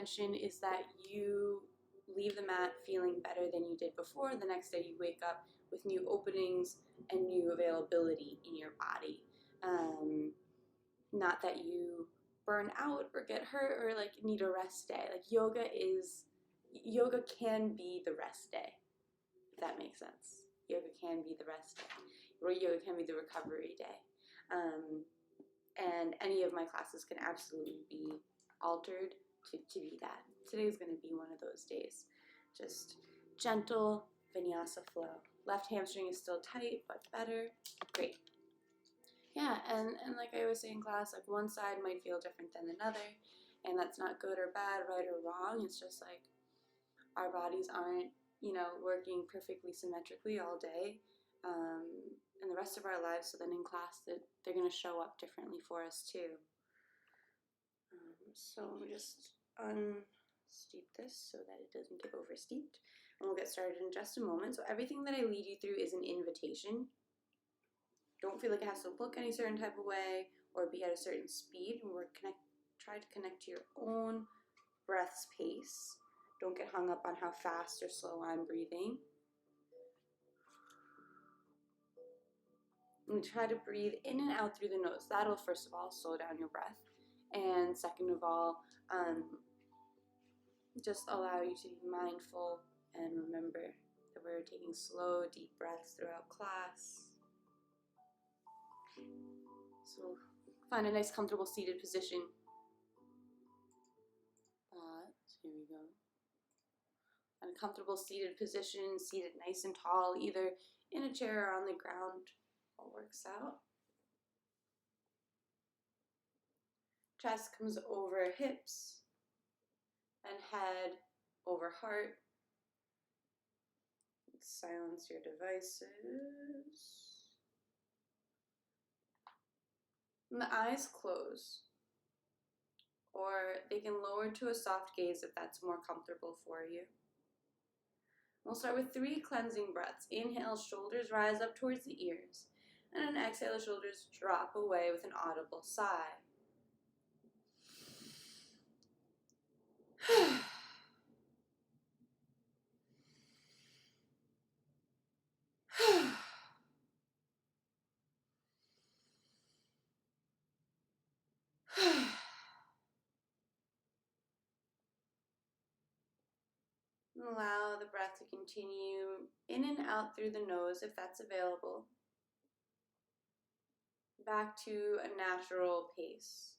intention is that you leave the mat feeling better than you did before. The next day you wake up with new openings and new availability in your body. Not that you burn out or get hurt or like need a rest day. Like yoga can be the rest day, if that makes sense. Yoga can be the rest day, or yoga can be the recovery day. And any of my classes can absolutely be altered to be that. Today's going to be one of those days. Just gentle vinyasa flow. Left hamstring is still tight, but better. Great. Yeah, and like I always say in class, like one side might feel different than another, and that's not good or bad, right or wrong. It's just like our bodies aren't, working perfectly symmetrically all day, and the rest of our lives. So then in class, they're going to show up differently for us too. So I'm just unsteep this so that it doesn't get oversteeped, and we'll get started in just a moment. So everything that I lead you through is an invitation. Don't feel like it has to look any certain type of way or be at a certain speed. Try to connect to your own breath's pace. Don't get hung up on how fast or slow I'm breathing. And try to breathe in and out through the nose. That'll, first of all, slow down your breath. And second of all, just allow you to be mindful and remember that we're taking slow, deep breaths throughout class. So find a nice, comfortable seated position. Here we go. Find a comfortable seated position, seated nice and tall, either in a chair or on the ground. All works out. Chest comes over hips and head over heart. Silence your devices. And the eyes close, or they can lower to a soft gaze if that's more comfortable for you. We'll start with 3 cleansing breaths. Inhale, shoulders rise up towards the ears, and then exhale, shoulders drop away with an audible sigh. Allow the breath to continue in and out through the nose if that's available. Back to a natural pace.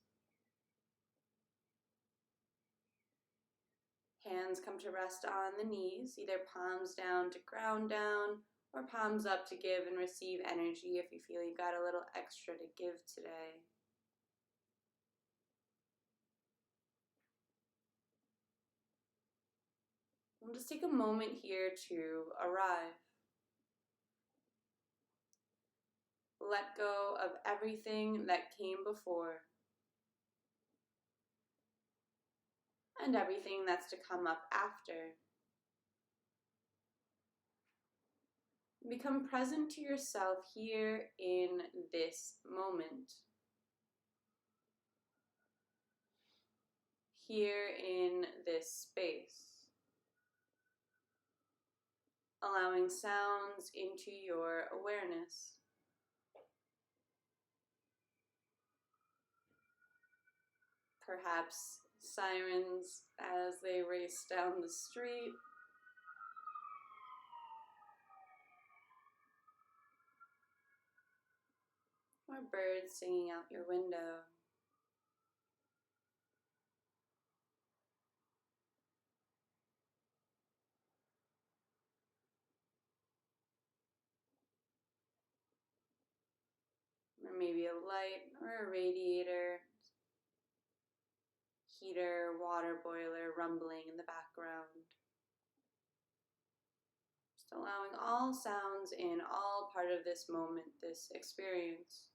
Hands come to rest on the knees, either palms down to ground down or palms up to give and receive energy if you feel you've got a little extra to give today. We'll just take a moment here to arrive. Let go of everything that came before and everything that's to come up after. Become present to yourself here in this moment. Here in this space. Allowing sounds into your awareness. Perhaps sirens as they race down the street. Or birds singing out your window. Or maybe a light or a radiator, heater, water boiler rumbling in the background. Just allowing all sounds in, all part of this moment, this experience.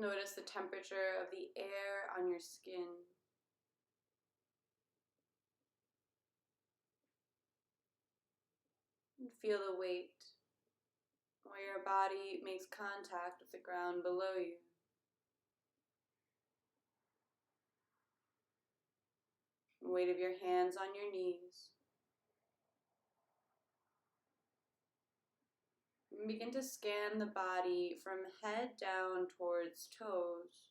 Notice the temperature of the air on your skin. Feel the weight where your body makes contact with the ground below you. The weight of your hands on your knees. And begin to scan the body from head down towards toes,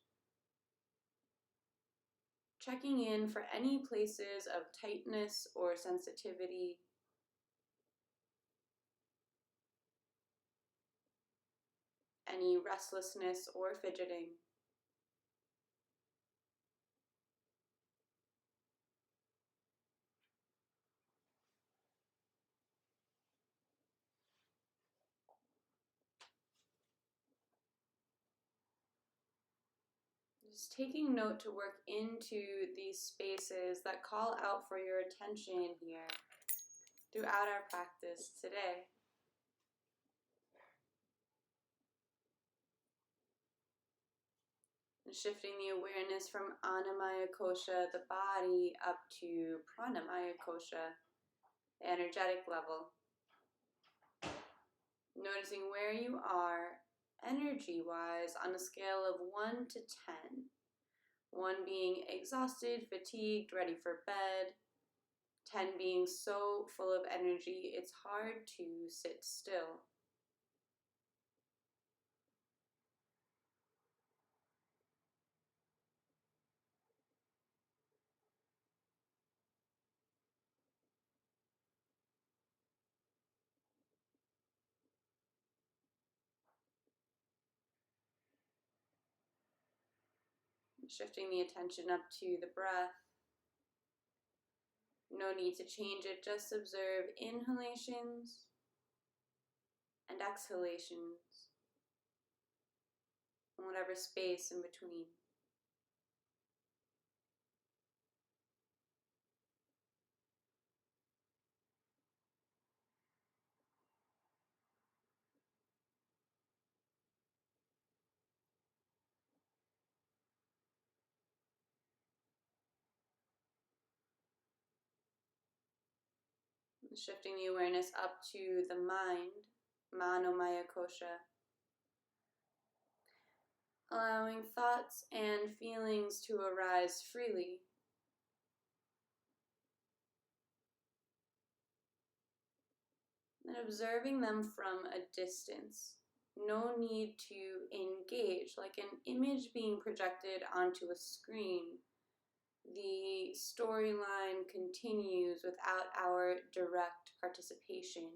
checking in for any places of tightness or sensitivity. Any restlessness or fidgeting. Just taking note to work into these spaces that call out for your attention here throughout our practice today. And shifting the awareness from Annamaya Kosha, the body, up to Pranamaya Kosha, the energetic level. Noticing where you are energy-wise on a scale of 1 to 10. 1 being exhausted, fatigued, ready for bed. 10 being so full of energy, it's hard to sit still. Shifting the attention up to the breath. No need to change it, just observe inhalations and exhalations, and whatever space in between. Shifting the awareness up to the mind, Manomaya Kosha. Allowing thoughts and feelings to arise freely. And observing them from a distance. No need to engage, like an image being projected onto a screen. The storyline continues without our direct participation.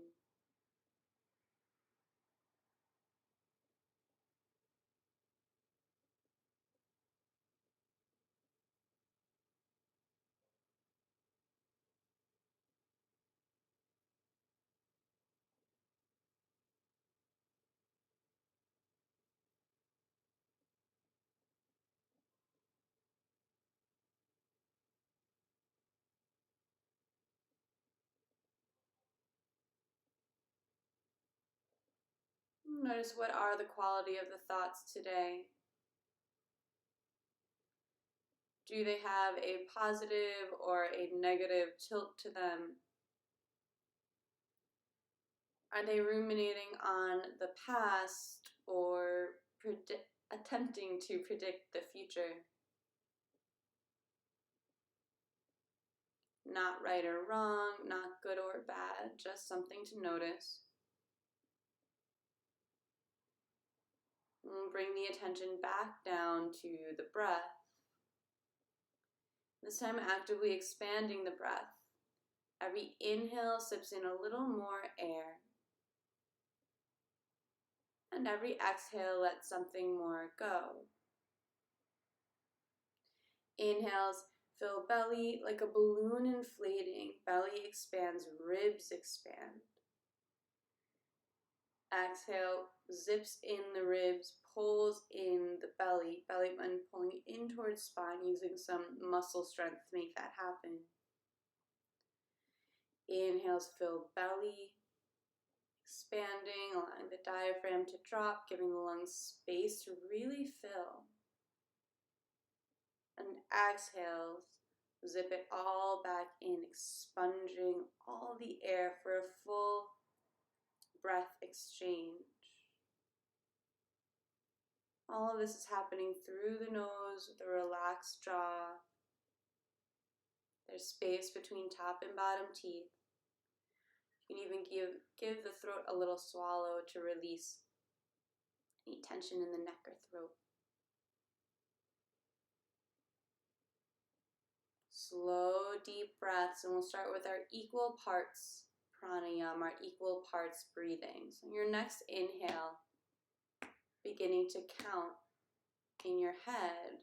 Notice what are the quality of the thoughts today. Do they have a positive or a negative tilt to them? Are they ruminating on the past or attempting to predict the future? Not right or wrong, not good or bad, just something to notice. And bring the attention back down to the breath. This time actively expanding the breath. Every inhale sips in a little more air. And every exhale lets something more go. Inhales, fill belly like a balloon inflating. Belly expands, ribs expand. Exhale, zips in the ribs, pulls in the belly button pulling in towards spine, using some muscle strength to make that happen. Inhales, fill belly, expanding, allowing the diaphragm to drop, giving the lungs space to really fill. And exhales, zip it all back in, expunging all the air for a full breath exchange. All of this is happening through the nose with a relaxed jaw. There's space between top and bottom teeth. You can even give the throat a little swallow to release any tension in the neck or throat. Slow, deep breaths, and we'll start with our equal parts pranayama, our equal parts breathing. So your next inhale, beginning to count in your head,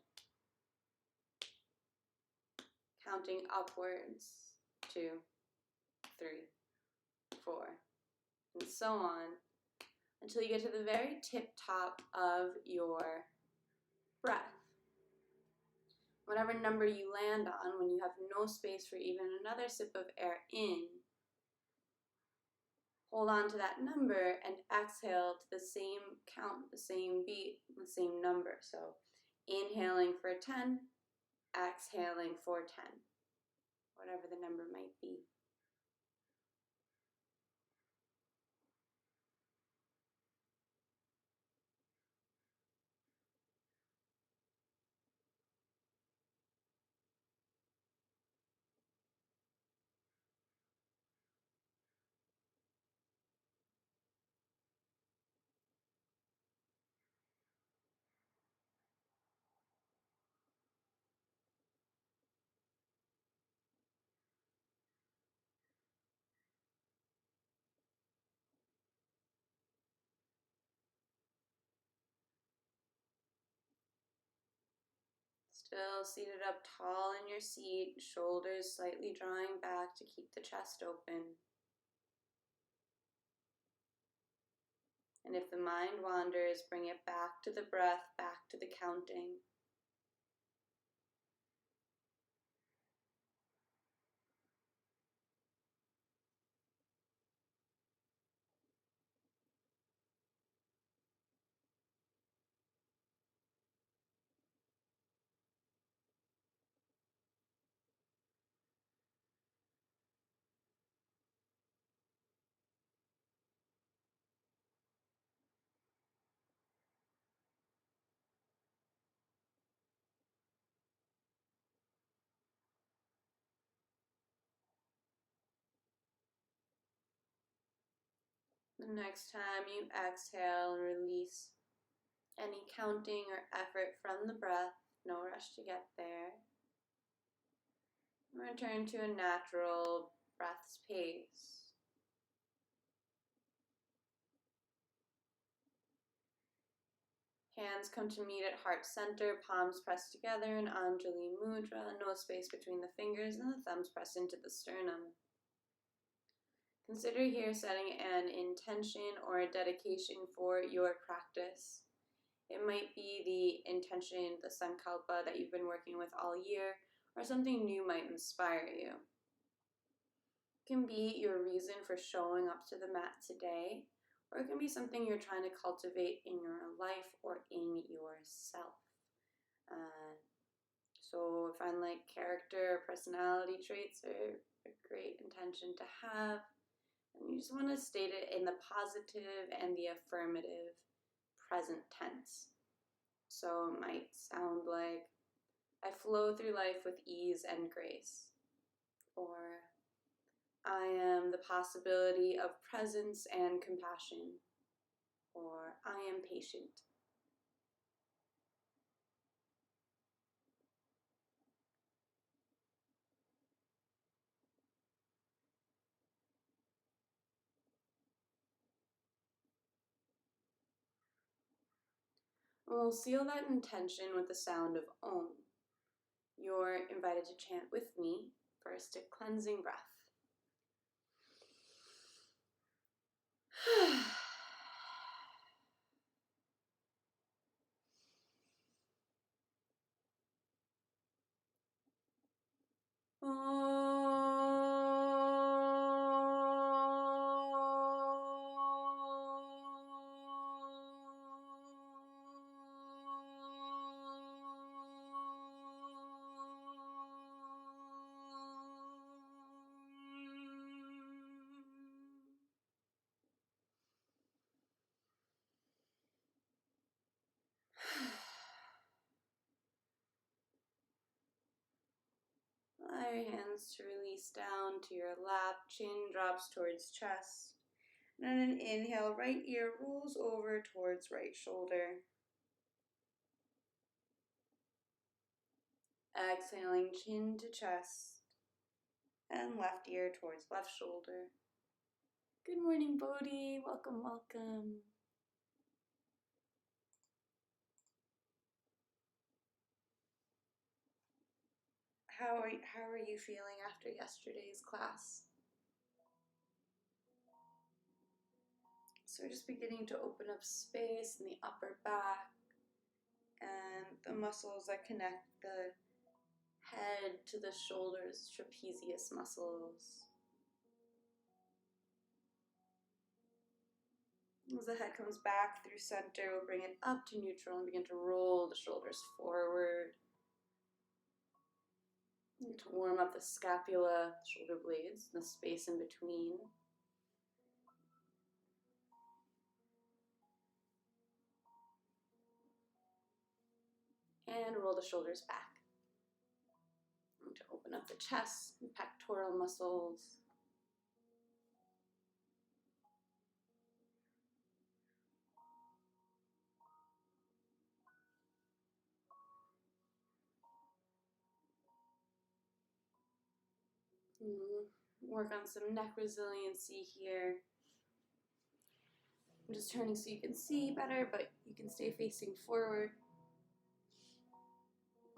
counting upwards, 2, 3, 4, and so on, until you get to the very tip top of your breath. Whatever number you land on, when you have no space for even another sip of air in, hold on to that number and exhale to the same count, the same beat, the same number. So inhaling for 10, exhaling for 10, whatever the number might be. Still seated up tall in your seat, shoulders slightly drawing back to keep the chest open. And if the mind wanders, bring it back to the breath, back to the counting. The next time you exhale, release any counting or effort from the breath. No rush to get there. Return to a natural breath's pace. Hands come to meet at heart center, palms pressed together in Anjali Mudra, no space between the fingers and the thumbs pressed into the sternum. Consider here setting an intention or a dedication for your practice. It might be the intention, the sankalpa that you've been working with all year, or something new might inspire you. It can be your reason for showing up to the mat today, or it can be something you're trying to cultivate in your life or in yourself. So I find like character or personality traits are a great intention to have. And you just want to state it in the positive and the affirmative present tense. So it might sound like, I flow through life with ease and grace. Or, I am the possibility of presence and compassion. Or, I am patient. And we'll seal that intention with the sound of Om. You're invited to chant with me. First, a cleansing breath. allow your hands to release down to your lap, chin drops towards chest. And on an inhale, right ear rolls over towards right shoulder. Exhaling, chin to chest. And left ear towards left shoulder. Good morning, Bodhi. Welcome, welcome. How are you feeling after yesterday's class? So we're just beginning to open up space in the upper back and the muscles that connect the head to the shoulders, trapezius muscles. As the head comes back through center, we'll bring it up to neutral and begin to roll the shoulders forward. And to warm up the scapula, shoulder blades, the space in between. And roll the shoulders back. And to open up the chest and pectoral muscles. Work on some neck resiliency here. I'm just turning so you can see better, but you can stay facing forward.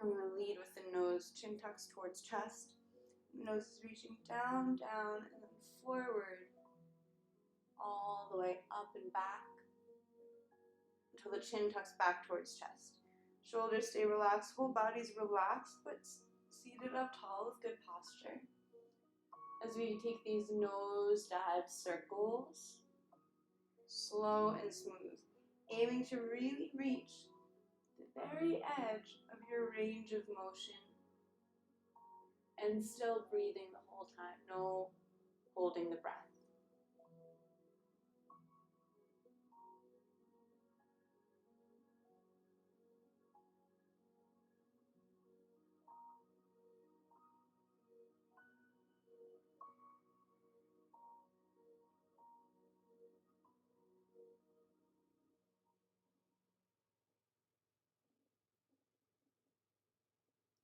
I'm going to lead with the nose, chin tucks towards chest. The nose is reaching down, down, and then forward, all the way up and back, until the chin tucks back towards chest. Shoulders stay relaxed, whole body's relaxed, but seated up tall with good posture. As we take these nose dive circles, slow and smooth, aiming to really reach the very edge of your range of motion and still breathing the whole time, no holding the breath.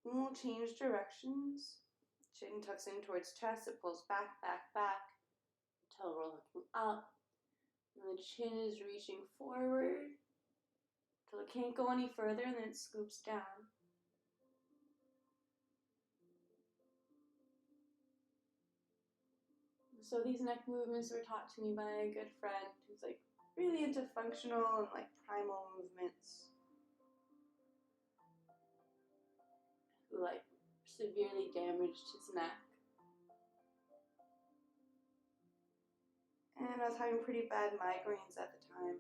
And we'll change directions. Chin tucks in towards chest, it pulls back, back, back, until we're looking up. And the chin is reaching forward, until it can't go any further, and then it scoops down. So these neck movements were taught to me by a good friend who's like really into functional and like primal movements. Who like severely damaged his neck. And I was having pretty bad migraines at the time.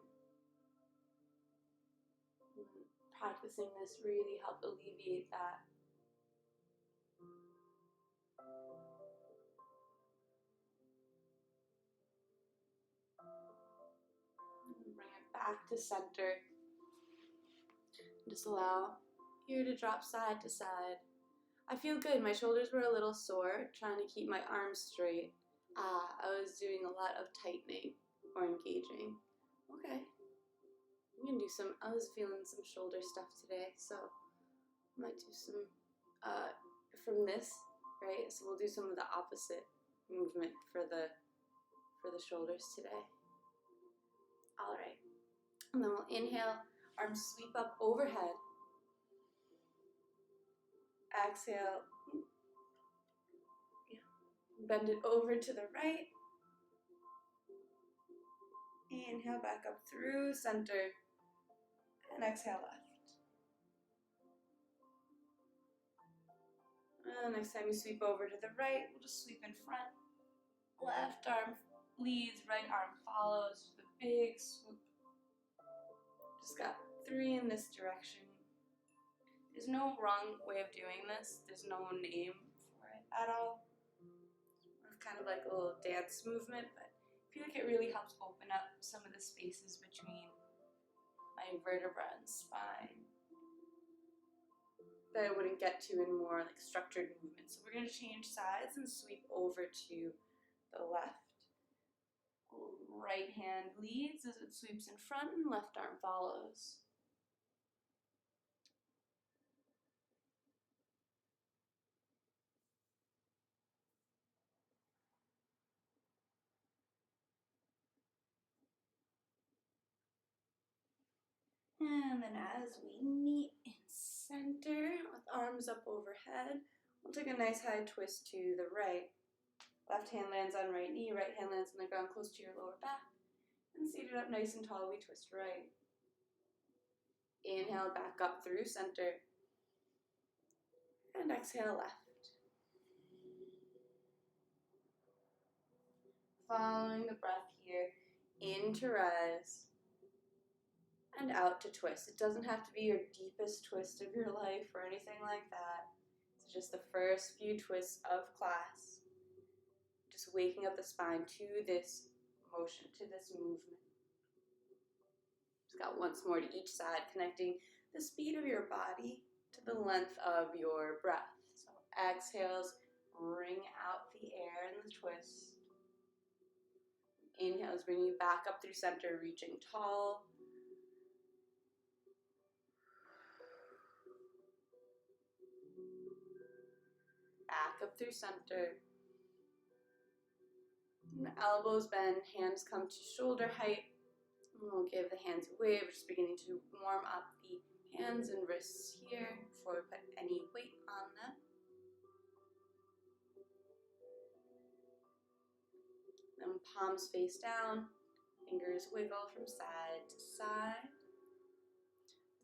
And practicing this really helped alleviate that. Bring it back to center. Just allow ear to drop side to side. I feel good. My shoulders were a little sore, trying to keep my arms straight. I was doing a lot of tightening or engaging. Okay. I'm gonna do some, I was feeling some shoulder stuff today, so I might do some from this, right? So we'll do some of the opposite movement for the shoulders today. All right. And then we'll inhale, arms sweep up overhead. Exhale. Bend it over to the right. Inhale back up through center. And exhale left. And next time you sweep over to the right, we'll just sweep in front. Left arm leads, right arm follows with a big swoop. Just got 3 in this direction. There's no wrong way of doing this. There's no name for it at all. It's kind of like a little dance movement, but I feel like it really helps open up some of the spaces between my vertebra and spine that I wouldn't get to in more like structured movements. So we're we're going to change sides and sweep over to the left. Right hand leads as it sweeps in front and left arm follows. And then as we meet in center with arms up overhead, we'll take a nice high twist to the right. Left hand lands on right knee, right hand lands on the ground close to your lower back. And seated up nice and tall, we twist right. Inhale back up through center. And exhale left. Following the breath here, in to rise. And out to twist. It doesn't have to be your deepest twist of your life or anything like that. It's just the first few twists of class. Just waking up the spine to this motion, to this movement. Just got once more to each side, connecting the speed of your body to the length of your breath. So exhales, bring out the air in the twist. Inhales, bring you back up through center, reaching tall. Back up through center. And the elbows bend, hands come to shoulder height. And we'll give the hands a wave. We're just beginning to warm up the hands and wrists here before we put any weight on them. Then palms face down, fingers wiggle from side to side.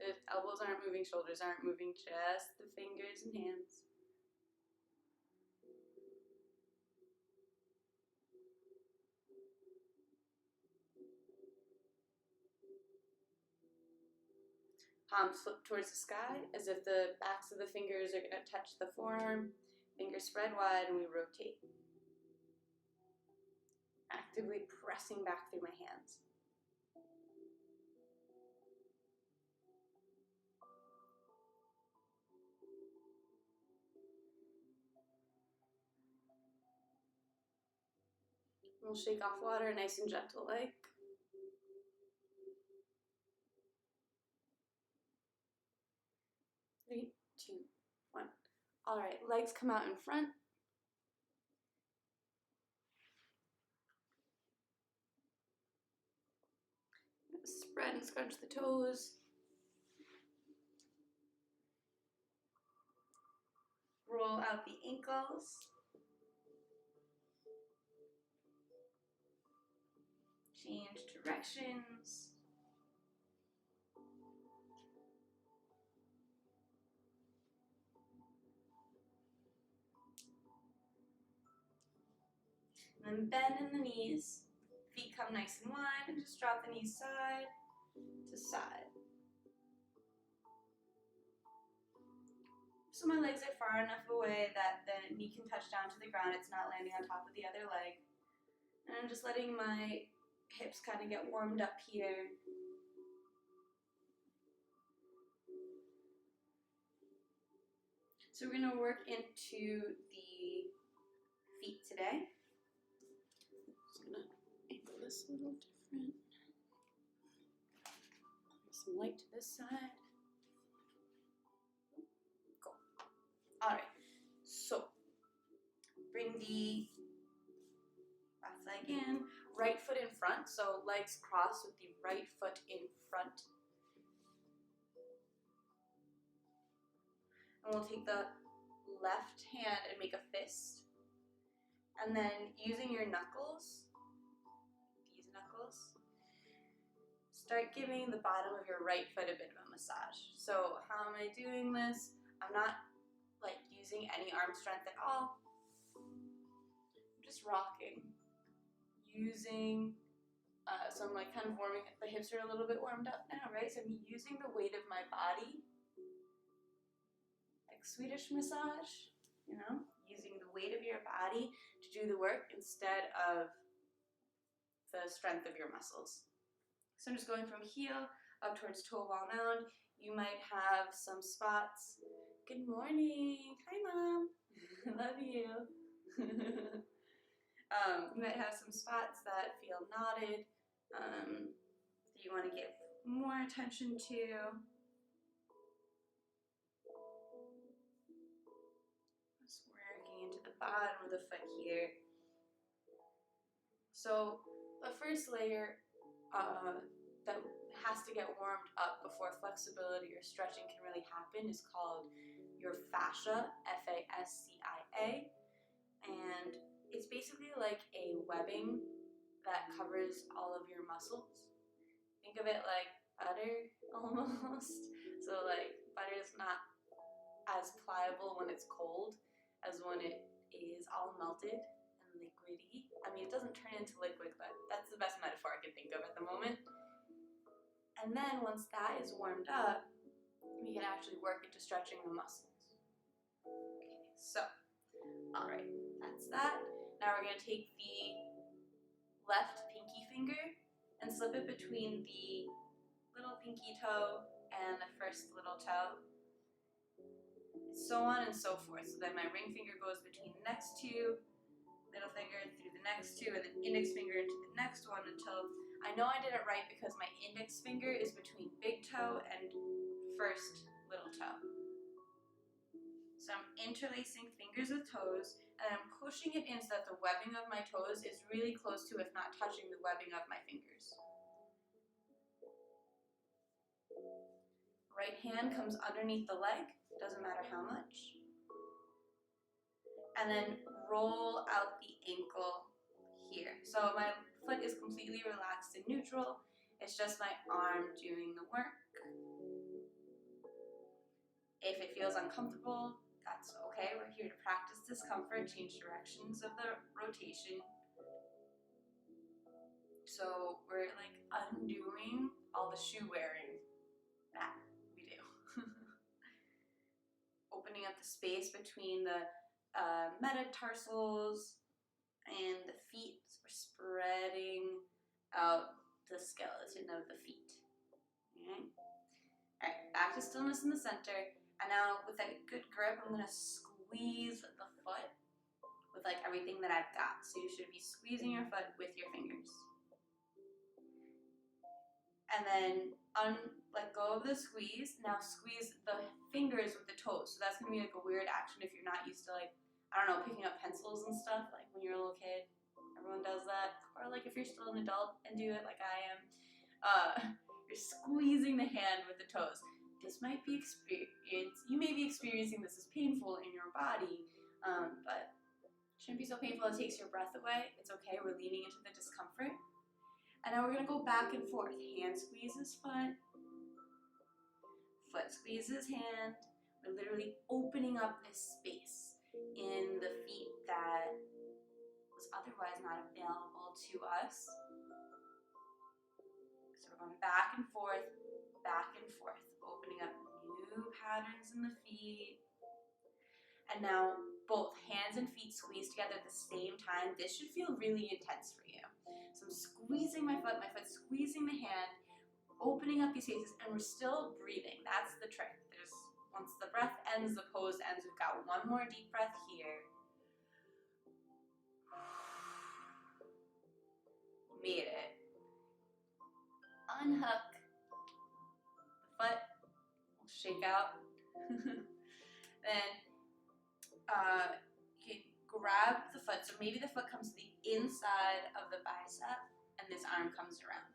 The elbows aren't moving, shoulders aren't moving, just the fingers and hands. Palms flip towards the sky as if the backs of the fingers are going to touch the forearm. Fingers spread wide and we rotate. Actively pressing back through my hands. We'll shake off water nice and gentle like. Three, two, one. All right, legs come out in front. Spread and scrunch the toes. Roll out the ankles. Change directions. And then bend in the knees. Feet come nice and wide and just drop the knees side to side. So my legs are far enough away that the knee can touch down to the ground. It's not landing on top of the other leg. And I'm just letting my hips kind of get warmed up here. So we're going to work into the feet today. Just going to angle this a little different. Some light to this side. Cool. All right. So bring the left leg in, right foot in front. So legs cross with the right foot in front. And we'll take the left hand and make a fist. And then using your knuckles, these knuckles, start giving the bottom of your right foot a bit of a massage. So how am I doing this? I'm not like using any arm strength at all. I'm just rocking. Using, so I'm like kind of warming, the hips are a little bit warmed up now, right? So I'm using the weight of my body, like Swedish massage, you know? Using the weight of your body to do the work instead of the strength of your muscles. So I'm just going from heel up towards toe wall mound. You might have some spots. Good morning. Hi, Mom. Love you. You might have some spots that feel knotted that you want to give more attention to. Just working into the bottom of the foot here. So the first layer that has to get warmed up before flexibility or stretching can really happen is called your fascia, F-A-S-C-I-A, and it's basically like a webbing that covers all of your muscles. Think of it like butter almost. So like butter is not as pliable when it's cold as when it is all melted and liquidy. I mean, it doesn't turn into liquid, but that's the best metaphor I can think of at the moment. And then once that is warmed up, we can actually work into stretching the muscles. Okay, so, all right, that's that. Now we're going to take the left pinky finger and slip it between the little pinky toe and the first little toe. So on and so forth. So then my ring finger goes between the next two, middle finger through the next two, and then index finger into the next one until I know I did it right because my index finger is between big toe and first little toe. So I'm interlacing fingers with toes, and I'm pushing it in so that the webbing of my toes is really close to, if not touching, the webbing of my fingers. Right hand comes underneath the leg, doesn't matter how much. And then roll out the ankle here. So my foot is completely relaxed and neutral. It's just my arm doing the work. If it feels uncomfortable, that's okay. We're here to practice discomfort, change directions of the rotation. So we're like undoing all the shoe wearing. That we do. Opening up the space between the metatarsals and the feet. So we're spreading out the skeleton of the feet. Okay. All right, back to stillness in the center. And now with that good grip, I'm gonna squeeze the foot with like everything that I've got. So you should be squeezing your foot with your fingers. And then let go of the squeeze. Now squeeze the fingers with the toes. So that's gonna be like a weird action if you're not used to, like, I don't know, picking up pencils and stuff, like when you're a little kid. Everyone does that. Or like if you're still an adult and do it like I am. You're squeezing the hand with the toes. This might be you may be experiencing this as painful in your body, but it shouldn't be so painful it takes your breath away. It's okay, we're leaning into the discomfort. And now we're gonna go back and forth. Hand squeezes foot, foot squeezes hand. We're literally opening up this space in the feet that was otherwise not available to us. So we're going back and forth, opening up new patterns in the feet. And now both hands and feet squeeze together at the same time. This should feel really intense for you. So I'm squeezing my foot squeezing the hand, opening up these spaces, and we're still breathing. That's the trick. Once the breath ends, the pose ends. We've got one more deep breath here. Made it. Unhook the foot. We'll shake out. Then you can grab the foot. So maybe the foot comes to the inside of the bicep and this arm comes around.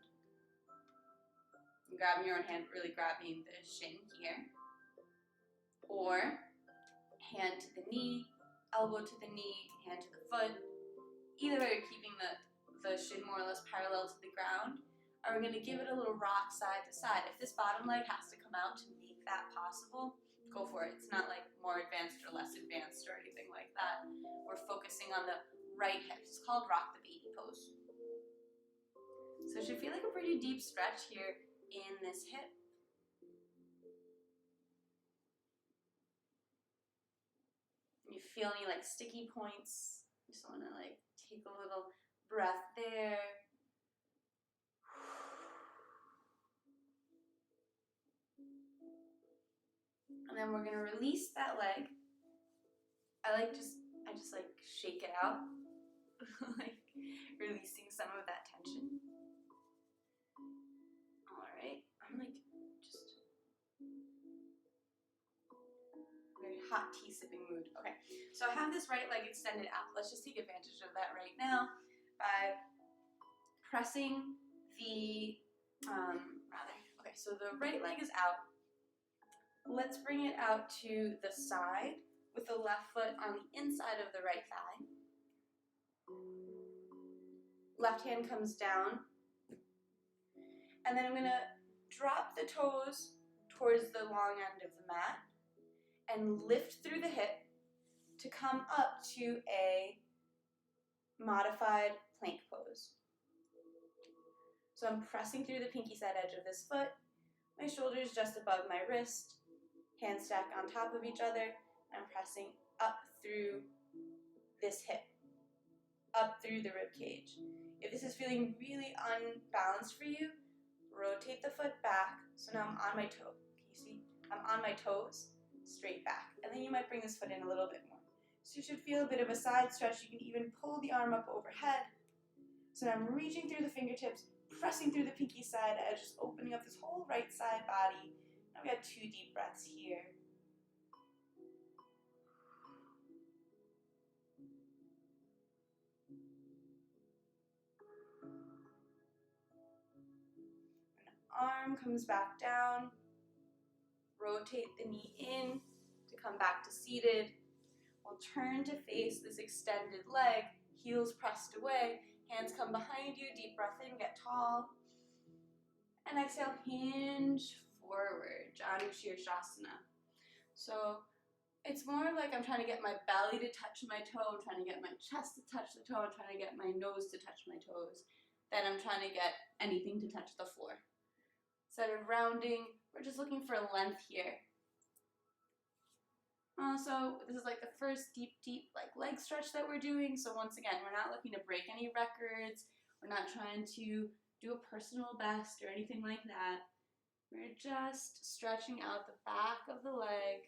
And grabbing your own hand, really grabbing the shin here. Or hand to the knee, elbow to the knee, hand to the foot. Either way, you're keeping the shin more or less parallel to the ground. Or we're going to give it a little rock side to side. If this bottom leg has to come out to make that possible, go for it. It's not like more advanced or less advanced or anything like that. We're focusing on the right hip. It's called rock the baby pose. So it should feel like a pretty deep stretch here in this hip. You feel any like sticky points? You just want to like take a little breath there. And then we're going to release that leg. I like just I just like shake it out, like releasing some of that tension. All right, I'm like just very hot tea sipping mood. Okay, so I have this right leg extended out. Let's just take advantage of that right now by pressing the, okay, so the right leg is out. Let's bring it out to the side with the left foot on the inside of the right thigh. Left hand comes down. And then I'm going to drop the toes towards the long end of the mat and lift through the hip to come up to a modified plank pose. So I'm pressing through the pinky side edge of this foot, my shoulders just above my wrist, hands stacked on top of each other. I'm pressing up through this hip, up through the rib cage. If this is feeling really unbalanced for you, rotate the foot back. So now I'm on my toe. Can you see? I'm on my toes, straight back. And then you might bring this foot in a little bit more. So you should feel a bit of a side stretch. You can even pull the arm up overhead. So now I'm reaching through the fingertips, pressing through the pinky side edge, just opening up this whole right side body. Now we got 2 deep breaths here. Arm comes back down, rotate the knee in to come back to seated. We'll turn to face this extended leg, heels pressed away, hands come behind you, deep breath in, get tall. And exhale, hinge forward, Janu Shirshasana. So it's more like I'm trying to get my belly to touch my toe, I'm trying to get my chest to touch the toe, I'm trying to get my nose to touch my toes. Then I'm trying to get anything to touch the floor. Instead of rounding, we're just looking for length here. So this is like the first deep like leg stretch that we're doing. So once again, we're not looking to break any records. We're not trying to do a personal best or anything like that. We're just stretching out the back of the leg.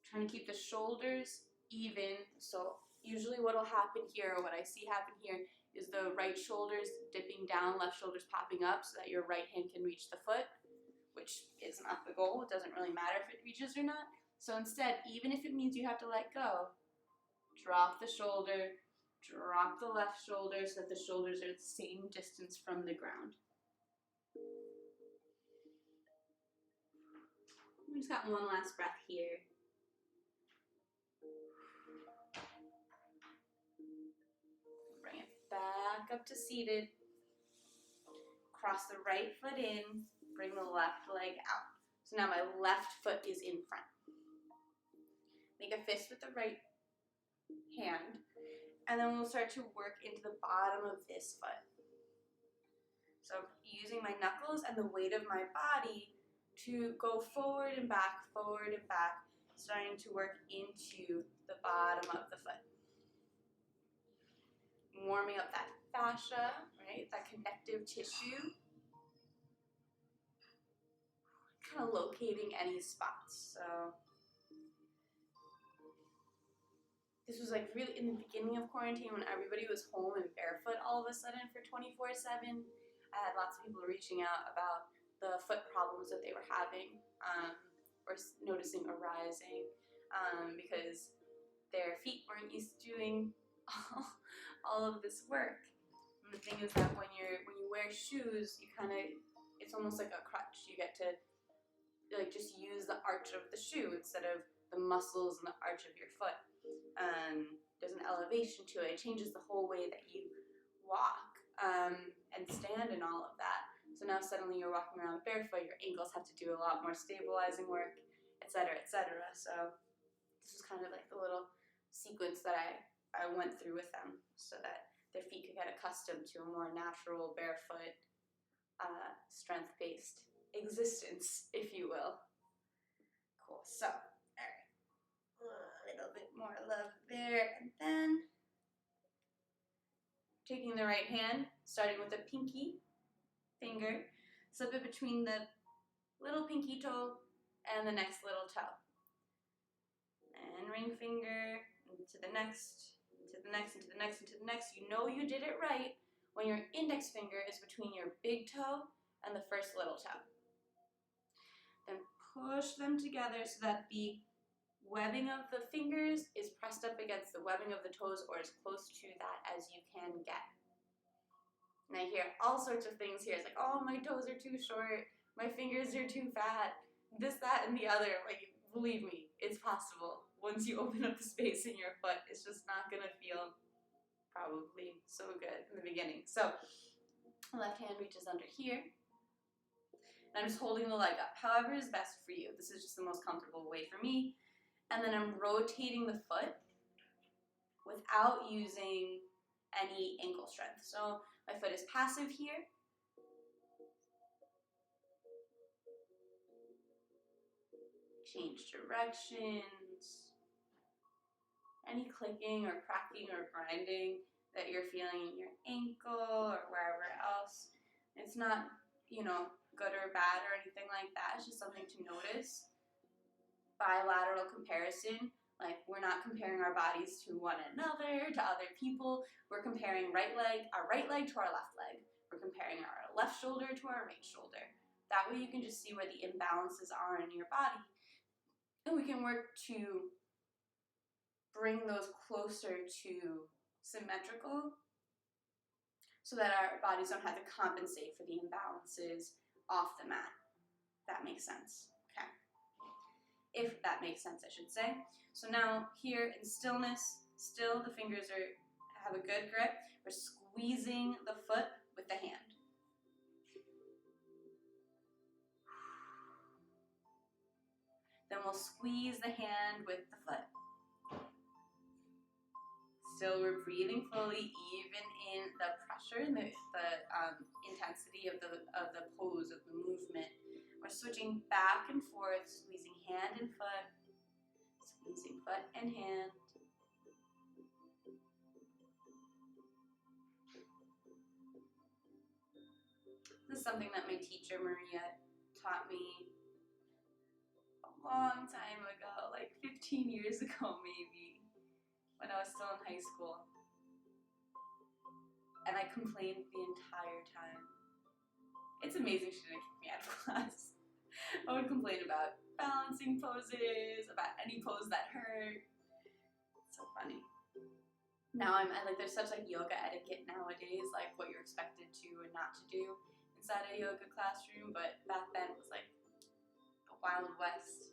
Trying to keep the shoulders even. So usually what will happen here, or what I see happen here, is the right shoulder's dipping down, left shoulder's popping up so that your right hand can reach the foot, which is not the goal. It doesn't really matter if it reaches or not. So instead, even if it means you have to let go, drop the shoulder, drop the left shoulder so that the shoulders are the same distance from the ground. We just got one last breath here. Bring it back up to seated. Cross the right foot in, bring the left leg out. So now my left foot is in front. Make a fist with the right hand, and then we'll start to work into the bottom of this foot. So using my knuckles and the weight of my body to go forward and back, starting to work into the bottom of the foot. Warming up that fascia, right, that connective tissue. Kind of locating any spots. So this was like really in the beginning of quarantine when everybody was home and barefoot all of a sudden for 24/7. I had lots of people reaching out about the foot problems that they were having or noticing arising because their feet weren't used to doing all of this work. And the thing is that when you wear shoes, you kind of, it's almost like a crutch. You get to like just use the arch of the shoe instead of the muscles and the arch of your foot. There's an elevation to it. It changes the whole way that you walk and stand and all of that. So now suddenly you're walking around barefoot, your ankles have to do a lot more stabilizing work, etc., etc. So this was kind of like the little sequence that I went through with them so that their feet could get accustomed to a more natural, barefoot, strength-based existence, if you will. Cool. So, all right. A little bit more love there. And then taking the right hand, starting with the pinky finger, slip it between the little pinky toe and the next little toe. And ring finger, to the next, to the next, and to the next, and to the next. You know you did it right when your index finger is between your big toe and the first little toe. Then push them together so that the webbing of the fingers is pressed up against the webbing of the toes, or as close to that as you can get. And I hear all sorts of things here. It's like, oh, my toes are too short, my fingers are too fat, this, that, and the other. Like, believe me, it's possible. Once you open up the space in your foot, it's just not gonna feel probably so good in the beginning. So, left hand reaches under here. And I'm just holding the leg up, however is best for you. This is just the most comfortable way for me. And then I'm rotating the foot without using any ankle strength. So my foot is passive here. Change directions. Any clicking or cracking or grinding that you're feeling in your ankle or wherever else. It's not, good or bad or anything like that. It's just something to notice. Bilateral comparison, like we're not comparing our bodies to one another, to other people. We're comparing our right leg to our left leg. We're comparing our left shoulder to our right shoulder. That way you can just see where the imbalances are in your body. And we can work to bring those closer to symmetrical so that our bodies don't have to compensate for the imbalances off the mat. That makes sense. Okay. If that makes sense, I should say. So now here in stillness, still the fingers have a good grip. We're squeezing the foot with the hand. Then we'll squeeze the hand with the foot. Still, we're breathing fully, even in the pressure and the intensity of the pose, of the movement. We're switching back and forth, squeezing hand and foot, squeezing foot and hand. This is something that my teacher, Maria, taught me a long time ago, like 15 years ago maybe, when I was still in high school. And I complained the entire time. It's amazing she didn't kick me out of class. I would complain about balancing poses, about any pose that hurt. It's so funny. Now there's such like yoga etiquette nowadays, like what you're expected to and not to do inside a yoga classroom, but back then it was like the Wild West.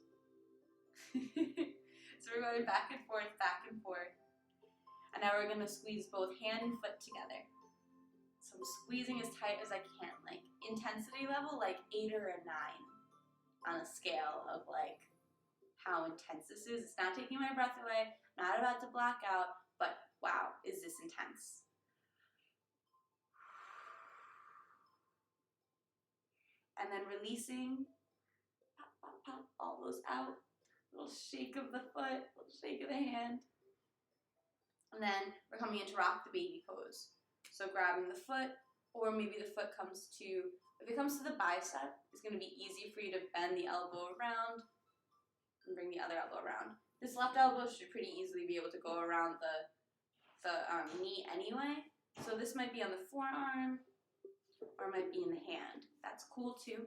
So we're going back and forth, and now we're gonna squeeze both hand and foot together. So I'm squeezing as tight as I can, like intensity level, like 8 or a 9 on a scale of like how intense this is. It's not taking my breath away, not about to black out, but wow, is this intense? And then releasing, pop, pop, pop, all those out. Little shake of the foot, little shake of the hand. And then we're coming into rock the baby pose. So grabbing the foot, or maybe the foot comes to, if it comes to the bicep, it's going to be easy for you to bend the elbow around and bring the other elbow around. This left elbow should pretty easily be able to go around the knee anyway. So this might be on the forearm, or it might be in the hand. That's cool too.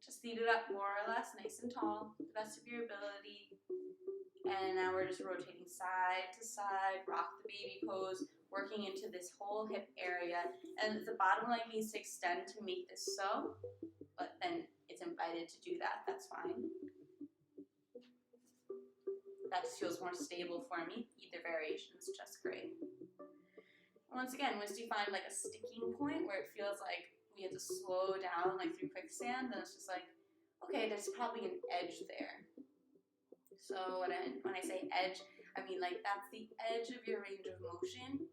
Just seat it up more or less, nice and tall, to the best of your ability. And now we're just rotating side to side, rock the baby pose, working into this whole hip area. And the bottom leg needs to extend to make this so, but then it's invited to do that, that's fine. That just feels more stable for me. Either variation is just great. Once again, once you find like a sticking point where it feels like we have to slow down like through quicksand, then it's just like, okay, there's probably an edge there. So when I say edge, I mean like that's the edge of your range of motion.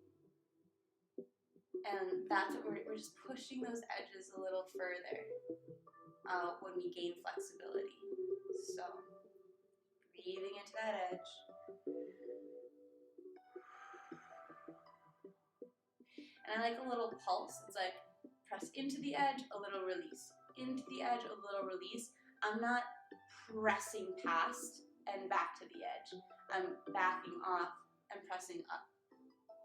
And that's what we're just pushing those edges a little further when we gain flexibility. So breathing into that edge. And I like a little pulse. It's like press into the edge, a little release. Into the edge, a little release. I'm not pressing past and back to the edge. I'm backing off and pressing up,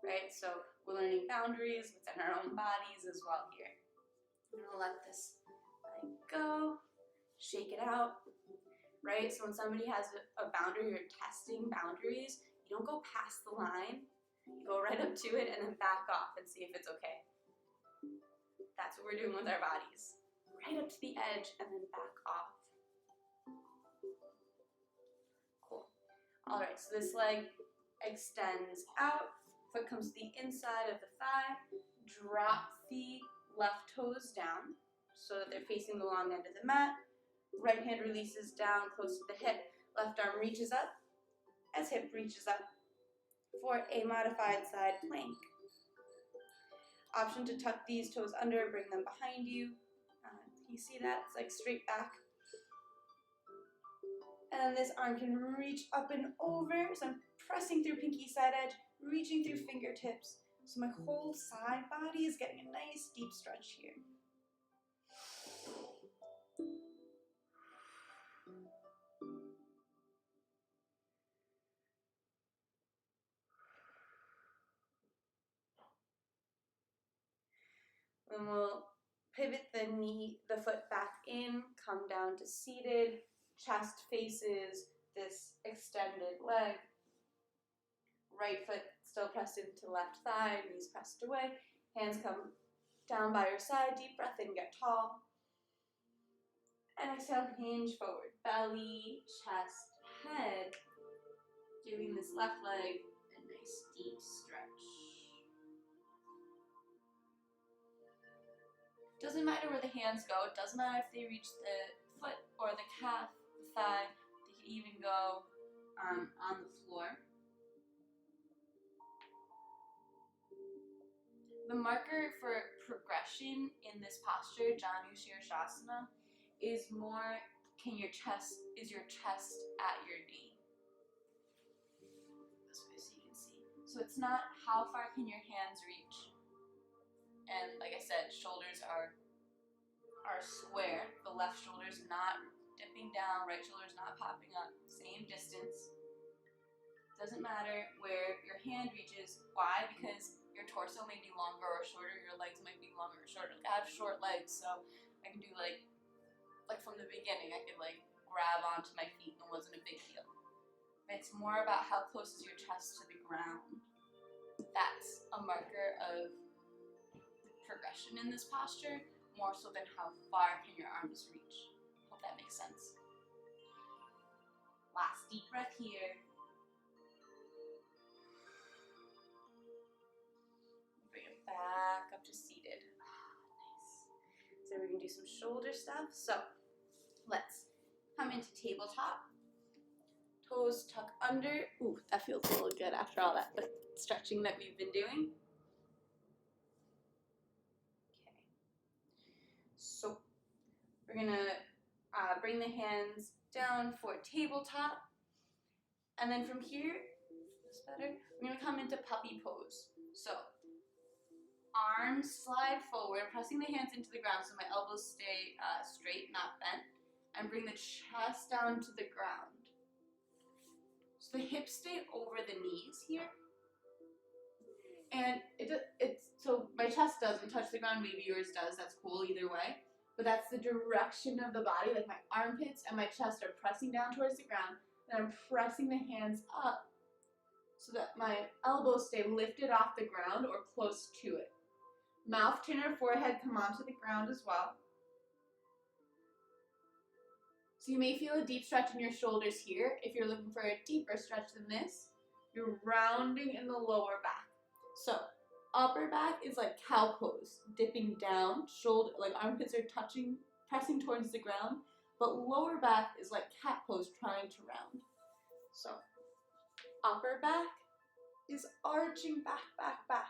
right? So we're learning boundaries within our own bodies as well here. I'm gonna let this leg go, shake it out, right? So when somebody has a boundary, you're testing boundaries, you don't go past the line, you go right up to it and then back off and see if it's okay. That's what we're doing with our bodies. Right up to the edge and then back off. Cool. All right, so this leg extends out, foot comes to the inside of the thigh, drop the left toes down so that they're facing the long end of the mat. Right hand releases down close to the hip, left arm reaches up as hip reaches up for a modified side plank. Option to tuck these toes under, bring them behind you. You see that? It's like straight back. And then this arm can reach up and over. So I'm pressing through pinky side edge, reaching through fingertips. So my whole side body is getting a nice deep stretch here. Then we'll pivot the foot back in, come down to seated, chest faces this extended leg. Right foot still pressed into left thigh, knees pressed away. Hands come down by your side, deep breath in, get tall. And exhale, hinge forward, belly, chest, head. Giving this left leg a nice deep stretch. Doesn't matter where the hands go, it doesn't matter if they reach the foot or the calf, the thigh, they can even go on the floor. The marker for progression in this posture, Janu Shirshasana, is more, is your chest at your knee? This way so you can see. So it's not how far can your hands reach. And like I said, shoulders are square. The left shoulder is not dipping down, right shoulder is not popping up. Same distance. Doesn't matter where your hand reaches. Why? Because your torso may be longer or shorter, your legs might be longer or shorter. I have short legs, so I can do like from the beginning, I could like grab onto my feet and it wasn't a big deal. It's more about how close is your chest to the ground. That's a marker of progression in this posture, more so than how far can your arms reach. Hope that makes sense. Last deep breath here. Bring it back up to seated. Nice. So we're gonna do some shoulder stuff. So let's come into tabletop. Toes tuck under. Ooh, that feels a little good after all that stretching that we've been doing. So we're gonna bring the hands down for tabletop, and then from here, this better. We're gonna come into puppy pose. So arms slide forward, pressing the hands into the ground so my elbows stay straight, not bent, and bring the chest down to the ground. So the hips stay over the knees here, and so my chest doesn't touch the ground. Maybe yours does. That's cool either way. But that's the direction of the body, like my armpits and my chest are pressing down towards the ground, and I'm pressing the hands up so that my elbows stay lifted off the ground or close to it. Mouth, chin, or forehead come onto the ground as well. So you may feel a deep stretch in your shoulders here. If you're looking for a deeper stretch than this, you're rounding in the lower back. So upper back is like cow pose, dipping down, shoulder, like armpits are touching, pressing towards the ground, but lower back is like cat pose, trying to round. So upper back is arching back, back, back,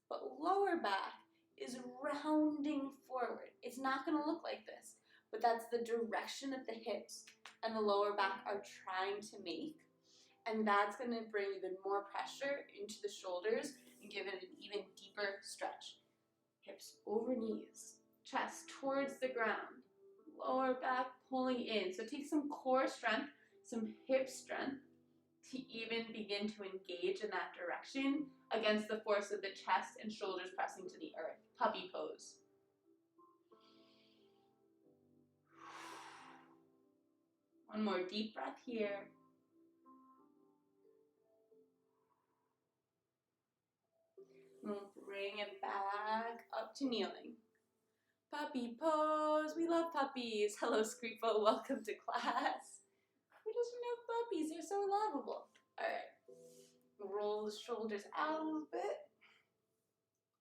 but lower back is rounding forward. It's not gonna look like this, but that's the direction that the hips and the lower back are trying to make, and that's gonna bring even more pressure into the shoulders and give it an even deeper stretch. Hips over knees, chest towards the ground, lower back pulling in. So take some core strength some hip strength to even begin to engage in that direction against the force of the chest and shoulders pressing to the earth. Puppy pose. One more deep breath here. We'll bring it back up to kneeling. Puppy pose. We love puppies. Hello, Screepo. Welcome to class. Who doesn't love puppies? They're so lovable. All right. Roll the shoulders out a little bit.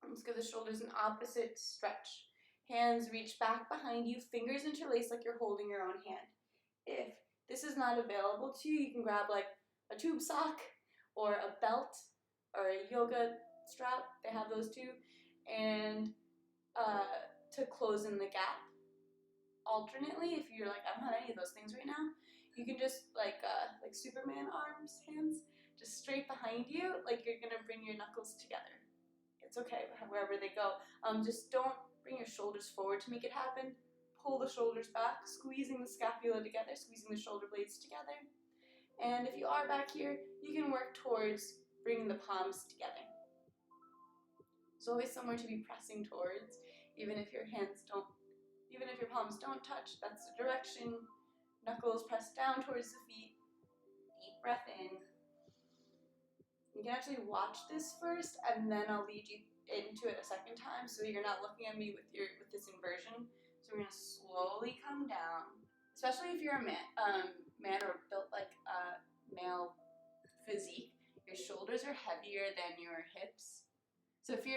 Let's give the shoulders an opposite stretch. Hands reach back behind you. Fingers interlace like you're holding your own hand. If this is not available to you, you can grab like a tube sock or a belt or a yoga strap. They have those too. And to close in the gap. Alternately, if you're like, I don't have any of those things right now, you can just like Superman hands, just straight behind you, like you're gonna bring your knuckles together. It's okay, wherever they go. Just don't bring your shoulders forward to make it happen. Pull the shoulders back, squeezing the scapula together, squeezing the shoulder blades together. And if you are back here, you can work towards bringing the palms together. There's always somewhere to be pressing towards, even if your palms don't touch. That's the direction. Knuckles press down towards the feet. Deep breath in. You can actually watch this first, and then I'll lead you into it a second time, so you're not looking at me with this inversion. So we're gonna slowly come down, especially if you're a man or built like a male physique. Your shoulders are heavier than your hips. So let me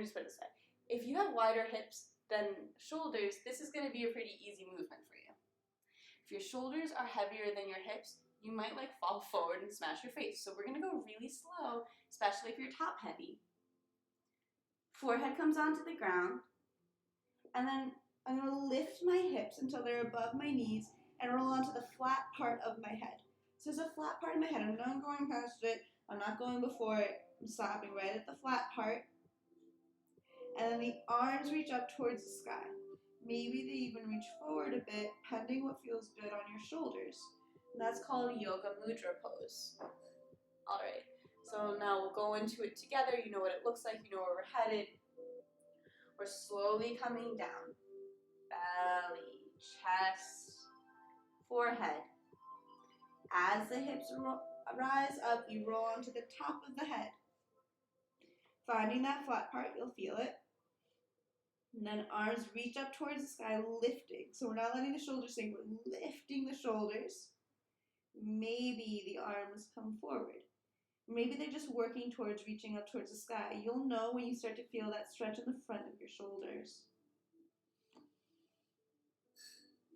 just put it this way. If you have wider hips than shoulders, this is gonna be a pretty easy movement for you. If your shoulders are heavier than your hips, you might like fall forward and smash your face. So we're gonna go really slow, especially if you're top heavy. Forehead comes onto the ground, and then I'm gonna lift my hips until they're above my knees and roll onto the flat part of my head. So there's a flat part of my head. I'm not going past it. I'm not going before it. I'm stopping right at the flat part. And then the arms reach up towards the sky. Maybe they even reach forward a bit, pending what feels good on your shoulders. And that's called Yoga Mudra pose. All right, so now we'll go into it together. You know what it looks like. You know where we're headed. We're slowly coming down. Belly, chest, forehead. As the hips rise up, you roll onto the top of the head. Finding that flat part, you'll feel it. And then arms reach up towards the sky, lifting. So we're not letting the shoulders sink, we're lifting the shoulders. Maybe the arms come forward. Maybe they're just working towards reaching up towards the sky. You'll know when you start to feel that stretch in the front of your shoulders.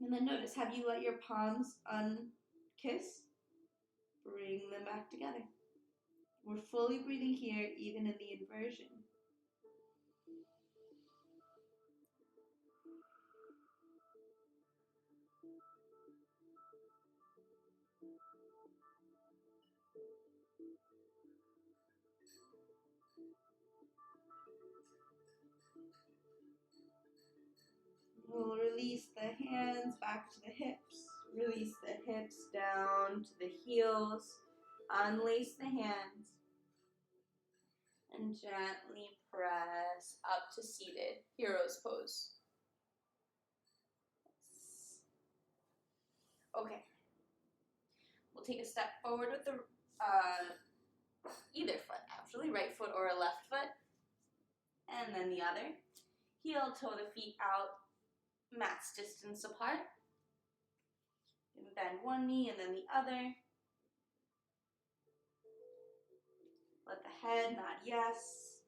And then notice, have you let your palms unkiss? Bring them back together. We're fully breathing here, even in the inversion. We'll release the hands back to the hips. Release the hips down to the heels. Unlace the hands. And gently press up to seated. Hero's pose. Okay. We'll take a step forward with the either foot, actually, right foot or a left foot. And then the other. Heel toe the feet out, max distance apart. Bend one knee and then the other. Let the head nod yes.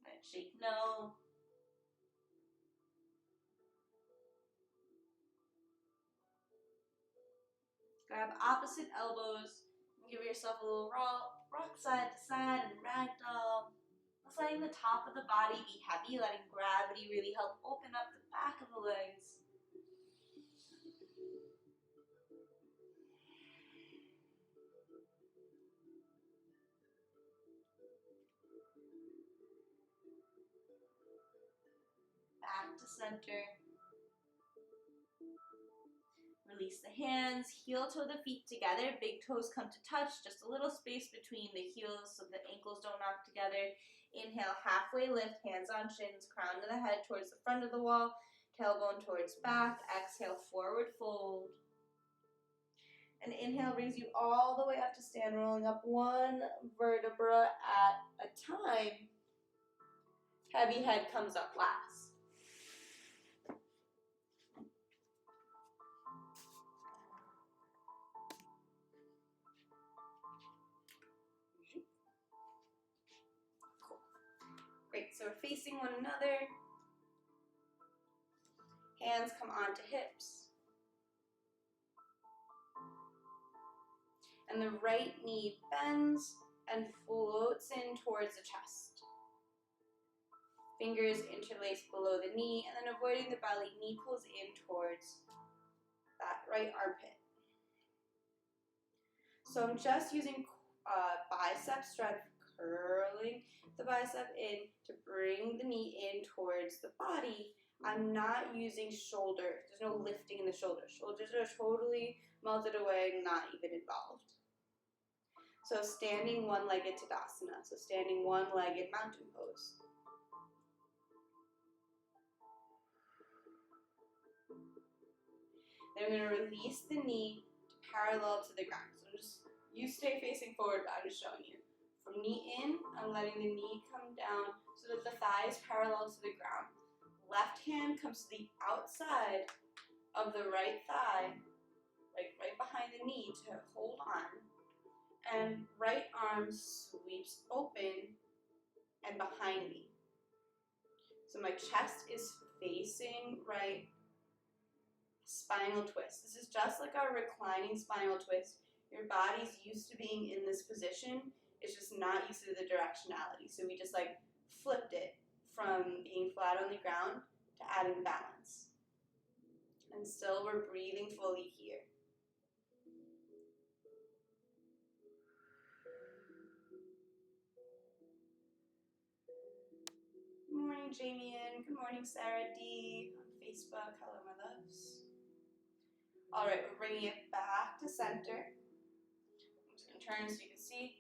Let it shake no. Grab opposite elbows. Give yourself a little rock side to side and ragdoll. Just letting the top of the body be heavy, letting gravity really help open up the back of the legs. Back to center. Release the hands, heel toe the feet together, big toes come to touch, just a little space between the heels so the ankles don't knock together. Inhale, halfway lift, hands on shins, crown of the head towards the front of the wall, tailbone towards back. Exhale, forward fold. And inhale brings you all the way up to stand, rolling up one vertebra at a time. Heavy head comes up last. Great, so we're facing one another. Hands come onto hips. And the right knee bends and floats in towards the chest. Fingers interlace below the knee, and then avoiding the belly, knee pulls in towards that right armpit. So I'm just using bicep strength, curling the bicep in to bring the knee in towards the body. I'm not using shoulder. There's no lifting in the shoulders. Shoulders are totally melted away, not even involved. So standing one-legged Tadasana. So standing one-legged mountain pose. Then I'm going to release the knee to parallel to the ground. So you stay facing forward, but I'm just showing you. From knee in, I'm letting the knee come down so that the thigh is parallel to the ground. Left hand comes to the outside of the right thigh, like right behind the knee to hold on. And right arm sweeps open and behind me. So my chest is facing right. Spinal twist. This is just like our reclining spinal twist. Your body's used to being in this position. It's just not used to the directionality. So we just like flipped it from being flat on the ground to adding balance. And still we're breathing fully here. Good morning, Jamie Ann. Good morning, Sarah D. on Facebook. Hello, my loves. All right, we're bringing it back to center. I'm just going to turn so you can see.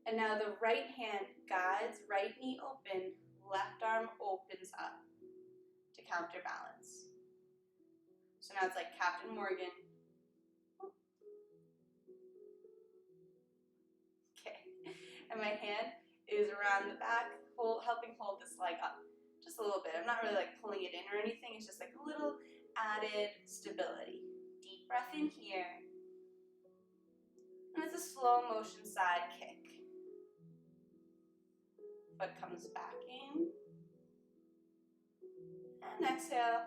And now the right hand guides right knee open, left arm opens up to counterbalance. So now it's like Captain Morgan. Okay, and my hand is around the back, helping hold this leg up just a little bit. I'm not really like pulling it in or anything. It's just like a little added stability. Deep breath in here. And it's a slow motion side kick. Foot comes back in. And exhale.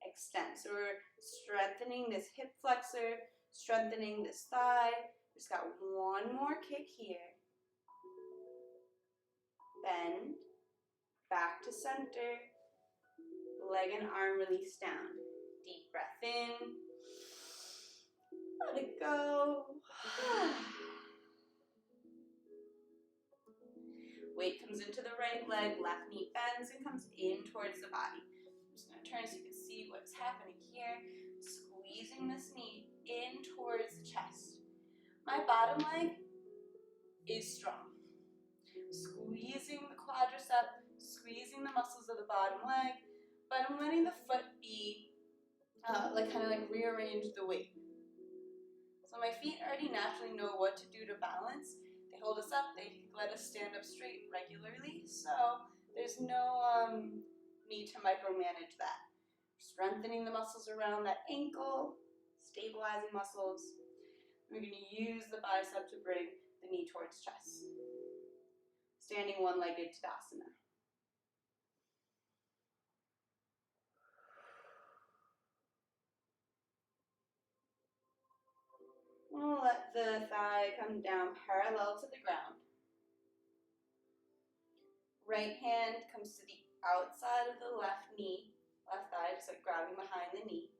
Extend. So we're strengthening this hip flexor, strengthening this thigh. Just got one more kick here. Bend. Back to center. Leg and arm release down. Deep breath in. Let it go. Weight comes into the right leg, left knee bends and comes in towards the body. I'm just going to turn so you can see what's happening here. Squeezing this knee in towards the chest. My bottom leg is strong. Squeezing the quadricep, squeezing the muscles of the bottom leg, but I'm letting the foot be kind of rearrange the weight. So my feet already naturally know what to do to balance. They hold us up, they let us stand up straight regularly, so there's no need to micromanage that. Strengthening the muscles around that ankle, stabilizing muscles. We're going to use the bicep to bring the knee towards chest. Standing one-legged Tadasana. We'll let the thigh come down parallel to the ground. Right hand comes to the outside of the left knee, left thigh, just like grabbing behind the knee.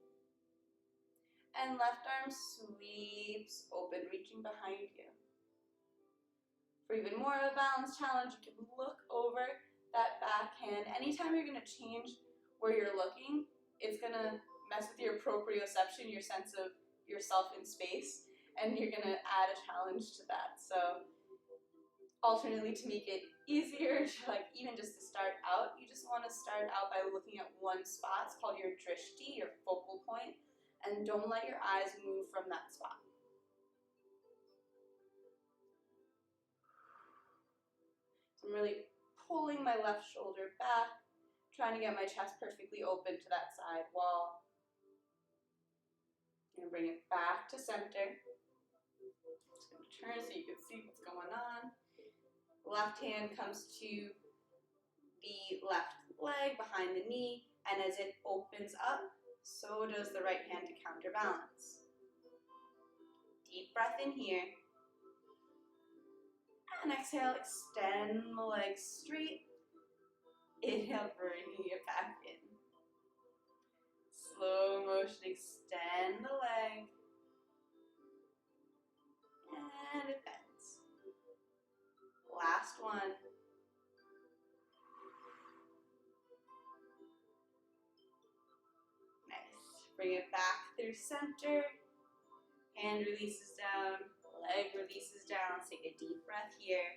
And left arm sweeps open, reaching behind you. For even more of a balance challenge, you can look over that back hand. Anytime you're going to change where you're looking, it's gonna mess with your proprioception, your sense of yourself in space, and you're gonna add a challenge to that. So alternately, to make it easier, like even just to start out, you just want to start out by looking at one spot. It's called your drishti, your focal point, and don't let your eyes move from that spot. So I'm really pulling my left shoulder back, trying to get my chest perfectly open to that side wall. I'm going to bring it back to center. Just going to turn so you can see what's going on. Left hand comes to the left leg behind the knee, and as it opens up, so does the right hand to counterbalance. Deep breath in here. And exhale, extend the legs straight. Inhale, bring it back in. Slow motion, extend the leg. And it bends. Last one. Nice. Bring it back through center. Hand releases down. Leg releases down. Let's take a deep breath here.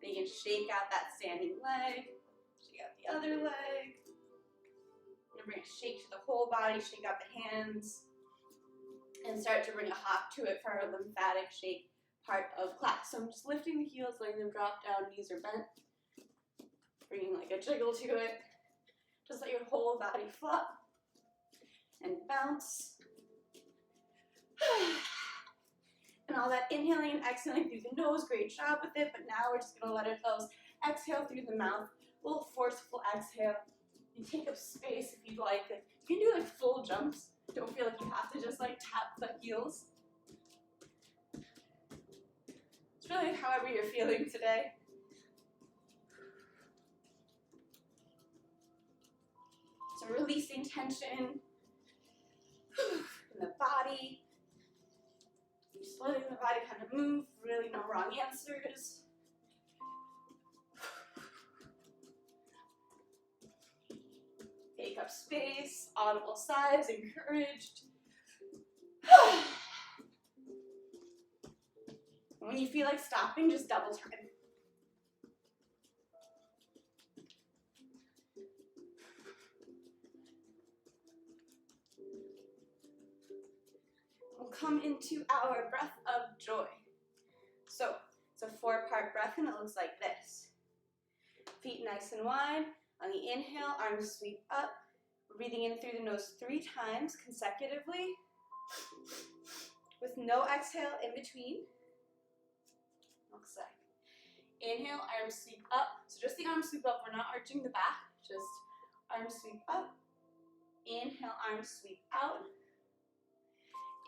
Then you can shake out that standing leg. Shake out the other leg. And bring a shake to the whole body. Shake out the hands. And start to bring a hop to it for our lymphatic shake part of class. So I'm just lifting the heels, letting them drop down, knees are bent. Bringing like a jiggle to it. Just let your whole body flop and bounce. And all that inhaling and exhaling through the nose, great job with it, but now we're just gonna let ourselves exhale through the mouth. A little forceful exhale. You take up space if you'd like it. You can do like full jumps. Don't feel like you have to just like tap the heels. It's really however you're feeling today. So releasing tension in the body. Just letting the body kind of move. Really no wrong answers. Take up space. Audible sighs encouraged. When you feel like stopping, just double time. We'll come into our breath of joy. So it's a 4-part breath and it looks like this. Feet nice and wide. On the inhale, arms sweep up. Breathing in through the nose 3 times consecutively with no exhale in between. Looks like. Inhale, arms sweep up. So just the arms sweep up. We're not arching the back. Just arms sweep up. Inhale, arms sweep out.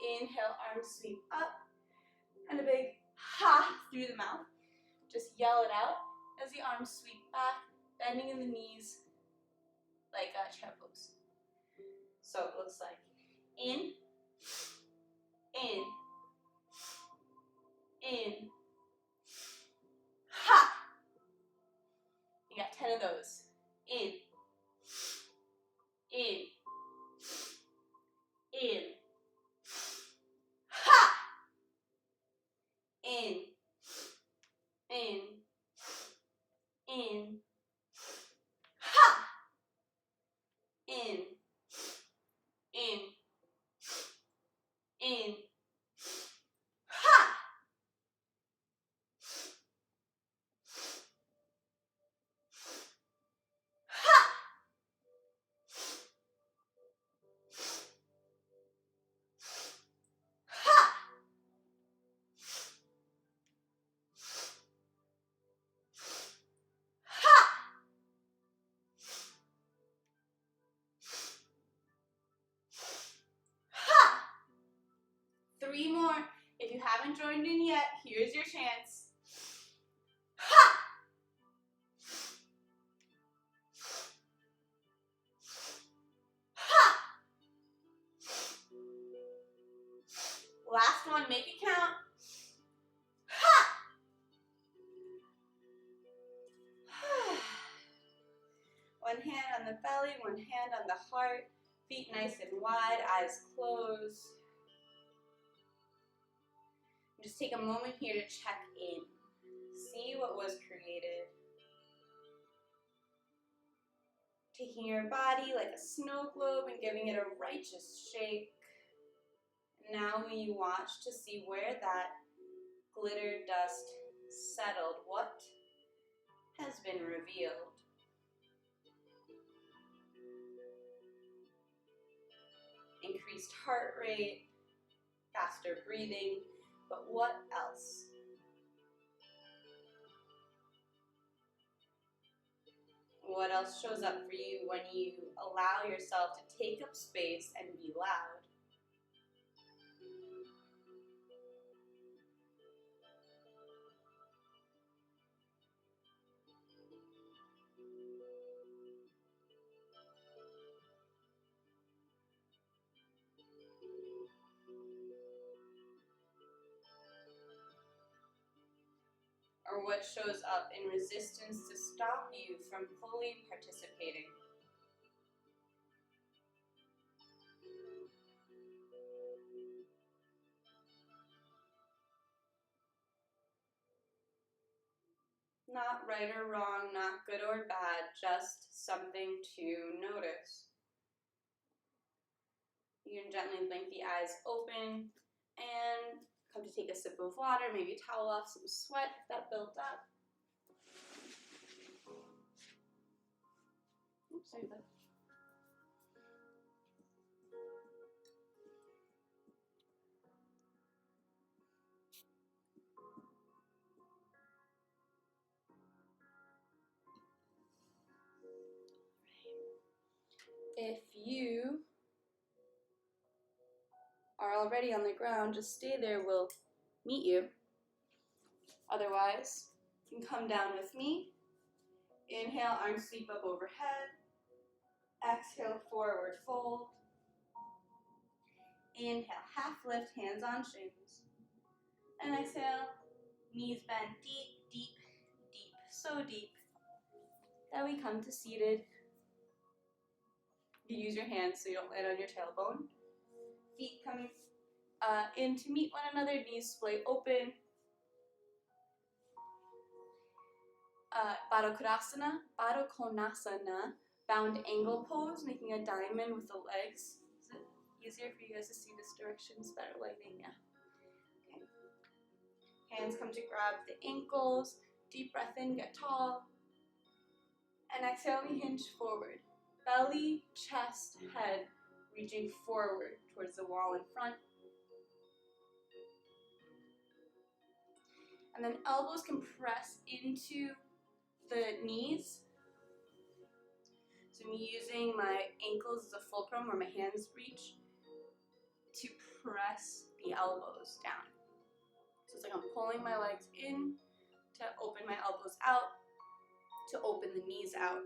Inhale, arms sweep up. And a big ha through the mouth. Just yell it out as the arms sweep back, bending in the knees like a chair pose. So it looks like in, ha. You got 10 of those. In, ha. In, ha. In, ha. Ha. 3 more. If you haven't joined in yet, here's your chance. Ha! Ha! Last one, make it count. Ha! One hand on the belly, one hand on the heart, feet nice and wide, eyes closed. Just take a moment here to check in. See what was created. Taking your body like a snow globe and giving it a righteous shake. Now when you watch to see where that glitter dust settled, what has been revealed. Increased heart rate, faster breathing, but what else? What else shows up for you when you allow yourself to take up space and be loud? Or what shows up in resistance to stop you from fully participating? Not right or wrong, not good or bad, just something to notice. You can gently blink the eyes open and come to take a sip of water, maybe towel off some sweat if that built up. Oops, sorry about that. If you are already on the ground, just stay there, we'll meet you. Otherwise, you can come down with me. Inhale, arms sweep up overhead. Exhale, forward fold. Inhale, half lift, hands on shins. And exhale, knees bend deep, deep, deep, so deep that we come to seated. You use your hands so you don't land on your tailbone. Feet come in to meet one another, knees splay open. Baddha Konasana, bound angle pose, making a diamond with the legs. Is it easier for you guys to see this direction? It's better lighting, yeah. Okay. Hands come to grab the ankles. Deep breath in, get tall. And exhale, we hinge forward. Belly, chest, head, reaching forward towards the wall in front. And then elbows can press into the knees. So I'm using my ankles as a fulcrum where my hands reach to press the elbows down. So it's like I'm pulling my legs in to open my elbows out, to open the knees out.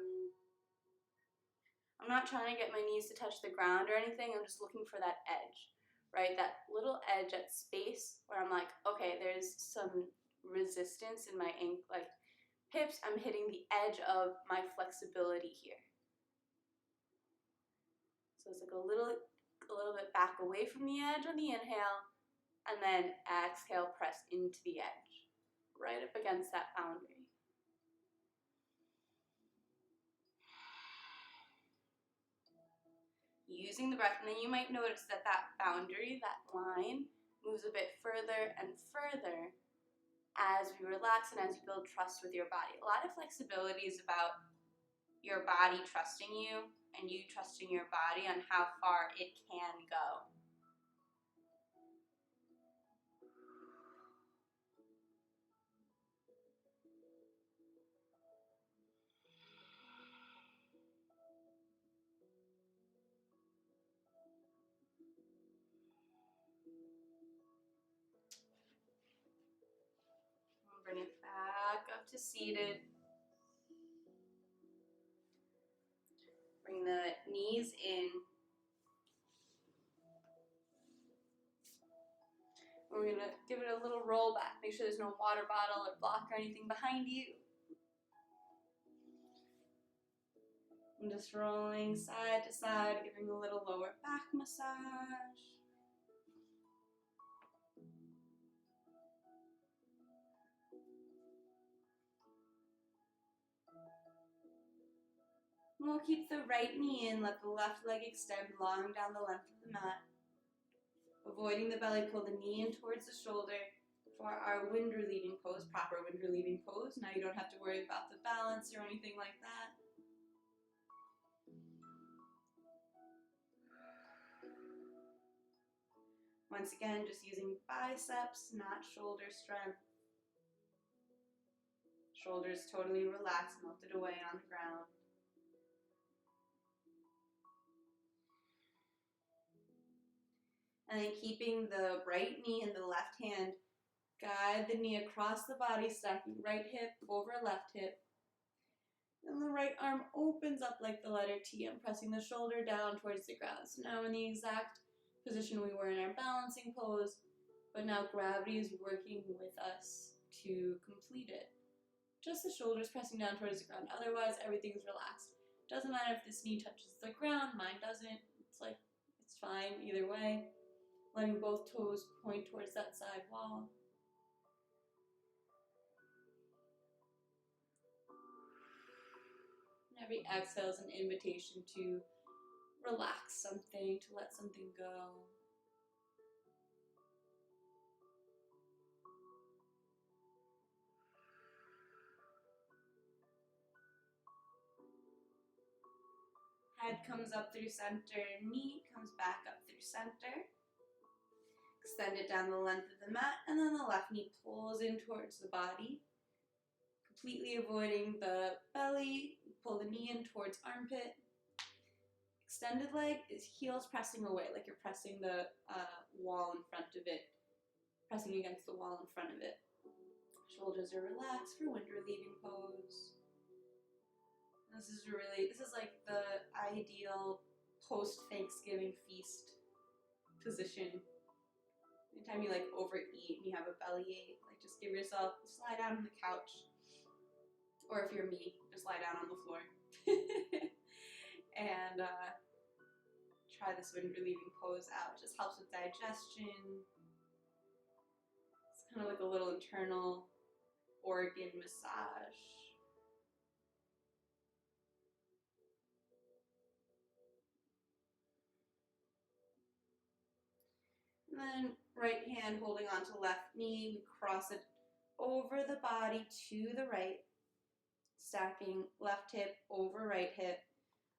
I'm not trying to get my knees to touch the ground or anything, I'm just looking for that edge, right? That little edge, that space where I'm like, okay, there's some resistance in my hips, I'm hitting the edge of my flexibility here. So it's like a little bit back away from the edge on the inhale, and then exhale, press into the edge, right up against that boundary. Using the breath, and then you might notice that that boundary, that line, moves a bit further and further as we relax and as you build trust with your body. A lot of flexibility is about your body trusting you and you trusting your body on how far it can go. Bring it back up to seated. Bring the knees in. We're going to give it a little roll back. Make sure there's no water bottle or block or anything behind you. I'm just rolling side to side, giving a little lower back massage. And we'll keep the right knee in, let the left leg extend long down the length of the mat. Avoiding the belly, pull the knee in towards the shoulder for our wind relieving pose, proper wind relieving pose. Now you don't have to worry about the balance or anything like that. Once again, just using biceps, not shoulder strength. Shoulders totally relaxed, melted away on the ground. And then keeping the right knee in the left hand, guide the knee across the body, stacking right hip over left hip. And the right arm opens up like the letter T. I'm pressing the shoulder down towards the ground. So now in the exact position we were in our balancing pose, but now gravity is working with us to complete it. Just the shoulders pressing down towards the ground. Otherwise, everything's relaxed. Doesn't matter if this knee touches the ground, mine doesn't. It's fine either way. Letting both toes point towards that side wall. And every exhale is an invitation to relax something, to let something go. Head comes up through center, knee comes back up through center. Extend it down the length of the mat, and then the left knee pulls in towards the body. Completely avoiding the belly, pull the knee in towards armpit. Extended leg is heels pressing away, like you're pressing the wall in front of it, pressing against the wall in front of it. Shoulders are relaxed for wind relieving pose. This is like the ideal post-Thanksgiving feast position. Anytime you like overeat and you have a bellyache, like just give yourself, just lie down on the couch. Or if you're me, just lie down on the floor. And try this wind relieving pose out. It just helps with digestion. It's kind of like a little internal organ massage. And then right hand holding onto left knee, we cross it over the body to the right, stacking left hip over right hip.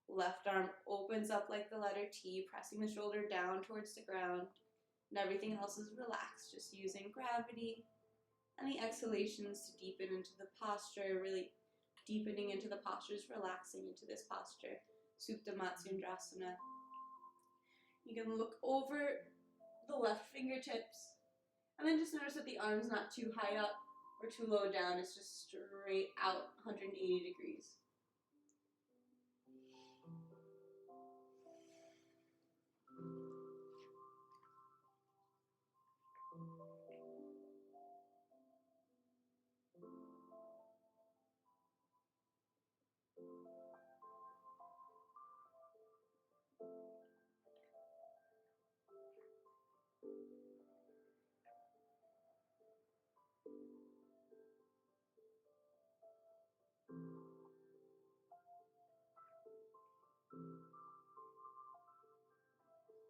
Left arm opens up like the letter T, pressing the shoulder down towards the ground, and everything else is relaxed, just using gravity and the exhalations to deepen into the posture, really deepening into the postures, relaxing into this posture, Supta Matsyundrasana. You can look over the left fingertips, and then just notice that the arm's not too high up or too low down. It's just straight out 180 degrees.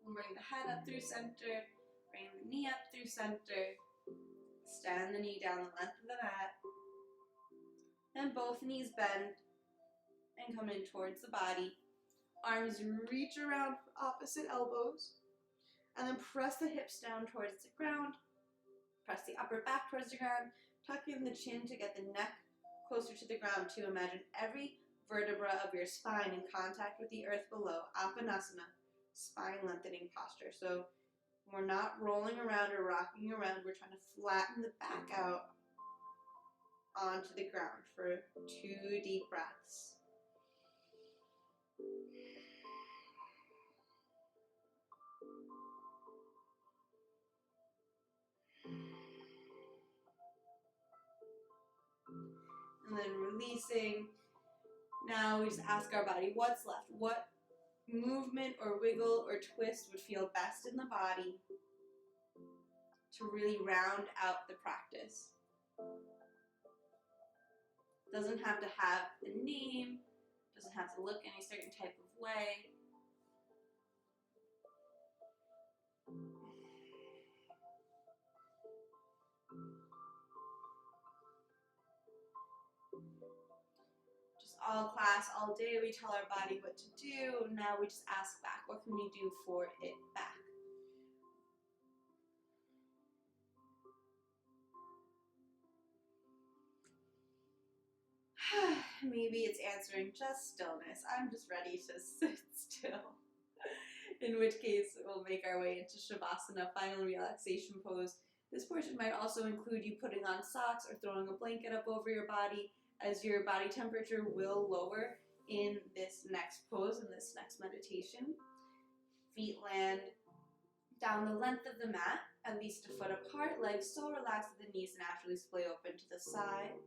Bring the head up through center, bring the knee up through center, stand the knee down the length of the mat, then both knees bend and come in towards the body. Arms reach around opposite elbows, and then press the hips down towards the ground, press the upper back towards the ground, tuck in the chin to get the neck closer to the ground too. Imagine every vertebra of your spine in contact with the earth below, Apanasana. Spine lengthening posture. So we're not rolling around or rocking around. We're trying to flatten the back out onto the ground for 2 deep breaths. And then releasing, Now we just ask our body what's left. What movement or wiggle or twist would feel best in the body to really round out the practice. Doesn't have to have a name, doesn't have to look any certain type of way. Just all class, all day, we tell our body what to do. Now we just ask back, what can we do for it back? Maybe it's answering just stillness. I'm just ready to sit still. In which case, we'll make our way into Savasana, final relaxation pose. This portion might also include you putting on socks or throwing a blanket up over your body, as your body temperature will lower in this next pose, in this next meditation. Feet land down the length of the mat, at least a foot apart, legs so relaxed that the knees naturally splay open to the sides.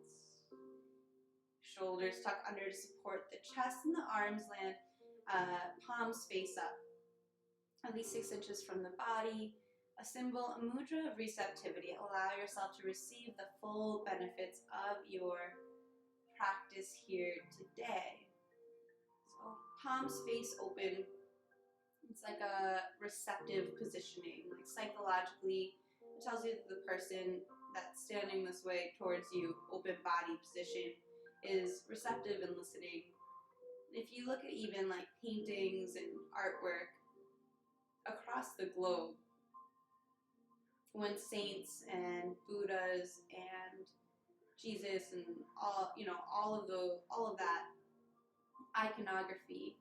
Shoulders tuck under to support the chest, and the arms land palms face up, at least 6 inches from the body. A symbol, a mudra of receptivity. Allow yourself to receive the full benefits of your practice here today. So palms face open. It's like a receptive positioning. Like psychologically, it tells you that the person that's standing this way towards you, open body position, is receptive and listening. If you look at even like paintings and artwork across the globe, when saints and Buddhas and Jesus and all of that iconography,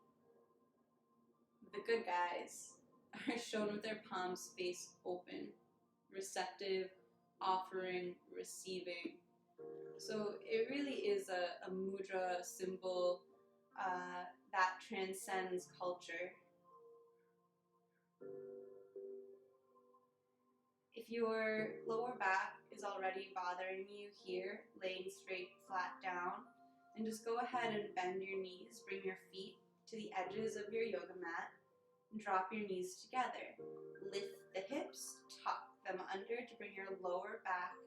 the good guys are shown with their palms face open, receptive, offering, receiving. So it really is a mudra symbol that transcends culture. If your lower back is already bothering you here, laying straight, flat down, then just go ahead and bend your knees. Bring your feet to the edges of your yoga mat and drop your knees together. Lift the hips, tuck them under to bring your lower back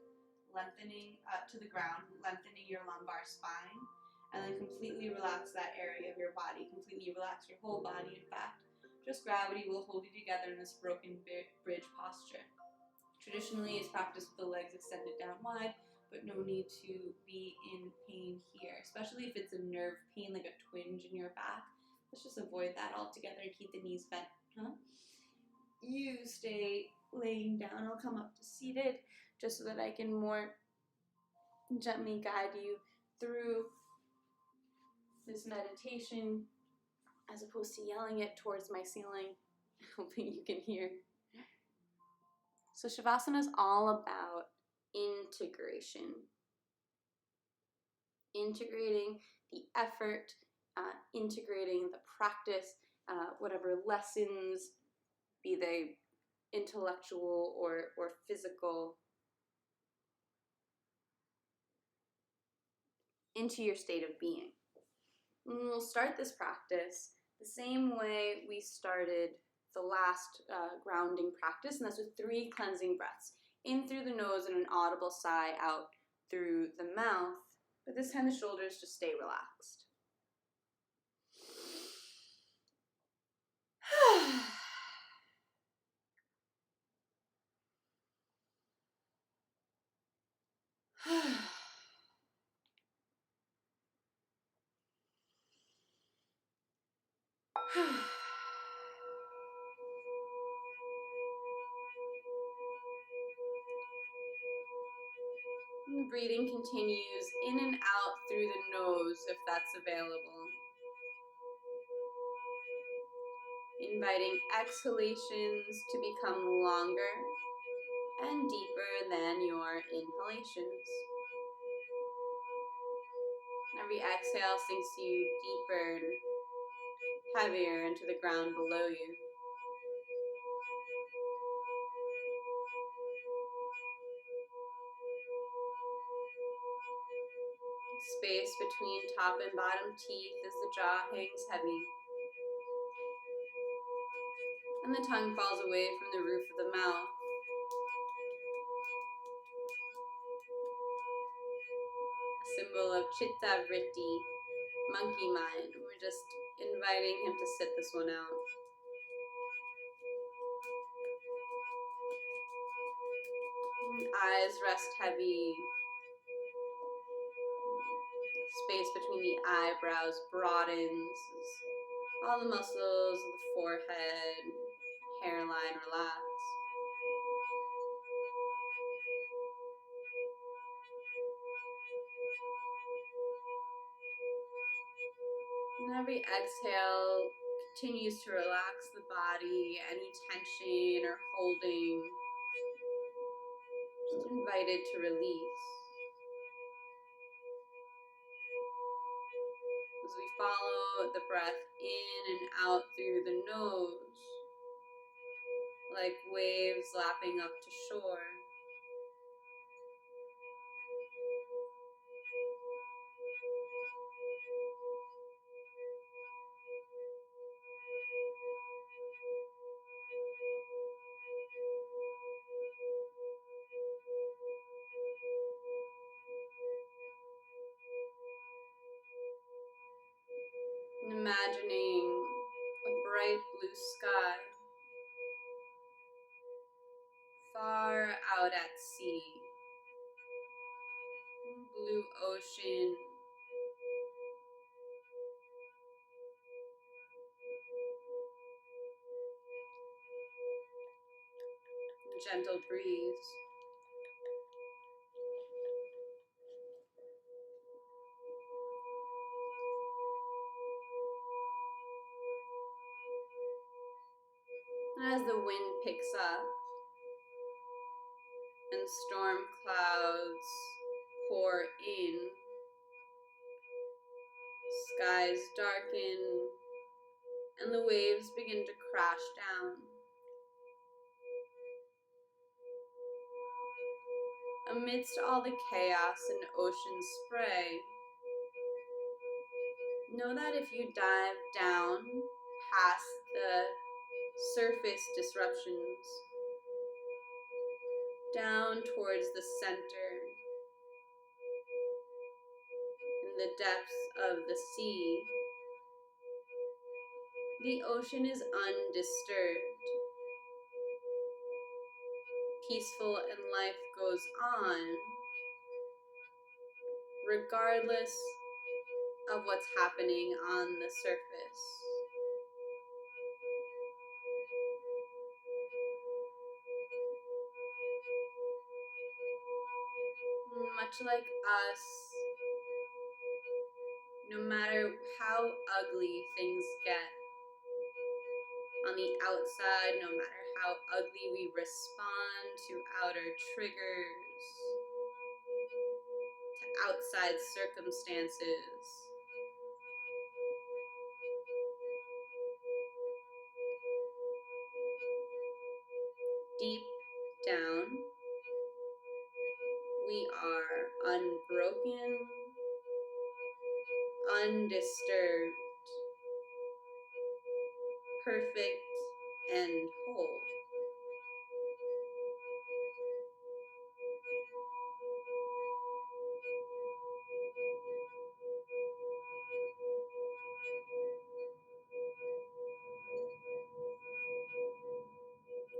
lengthening up to the ground, lengthening your lumbar spine, and then completely relax that area of your body. Completely relax your whole body, in fact. Just gravity will hold you together in this broken bridge posture. Traditionally, it's practiced with the legs extended down wide, but no need to be in pain here, especially if it's a nerve pain, like a twinge in your back. Let's just avoid that altogether and keep the knees bent. You stay laying down. I'll come up to seated just so that I can more gently guide you through this meditation as opposed to yelling it towards my ceiling, hoping you can hear. So Savasana is all about integration. Integrating the effort, integrating the practice, whatever lessons, be they intellectual or physical, into your state of being. And we'll start this practice the same way we started the last grounding practice, and that's with 3 cleansing breaths. In through the nose and an audible sigh out through the mouth, but this time the shoulders just stay relaxed. And the breathing continues in and out through the nose if that's available. Inviting exhalations to become longer and deeper than your inhalations. Every exhale sinks you deeper and heavier into the ground below you. Space between top and bottom teeth as the jaw hangs heavy. And the tongue falls away from the roof of the mouth. A symbol of chitta vritti, monkey mind. We're just inviting him to sit this one out. And eyes rest heavy. Space between the eyebrows broadens as all the muscles of the forehead, hairline relax. And every exhale continues to relax the body, any tension or holding, just invited to release. As we follow the breath in and out through the nose, like waves lapping up to shore. And imagining a bright blue sky, far out at sea, blue ocean, gentle breeze. And as the wind picks up and storm clouds pour in, skies darken and the waves begin to crash down. Amidst all the chaos and ocean spray, know that if you dive down past the surface disruptions, down towards the center, in the depths of the sea, the ocean is undisturbed. Peaceful and life goes on, regardless of what's happening on the surface. Much like us, no matter how ugly things get on the outside, no matter how ugly we respond to outer triggers, to outside circumstances, deep down, we are unbroken, undisturbed, perfect, and whole.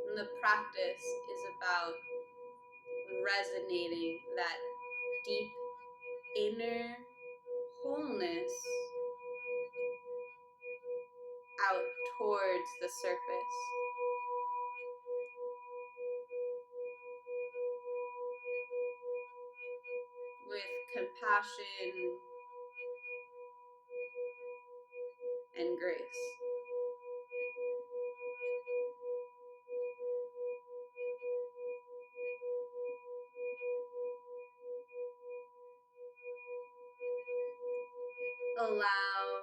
And the practice is about resonating that deep inner wholeness out towards the surface. With compassion and grace. Allow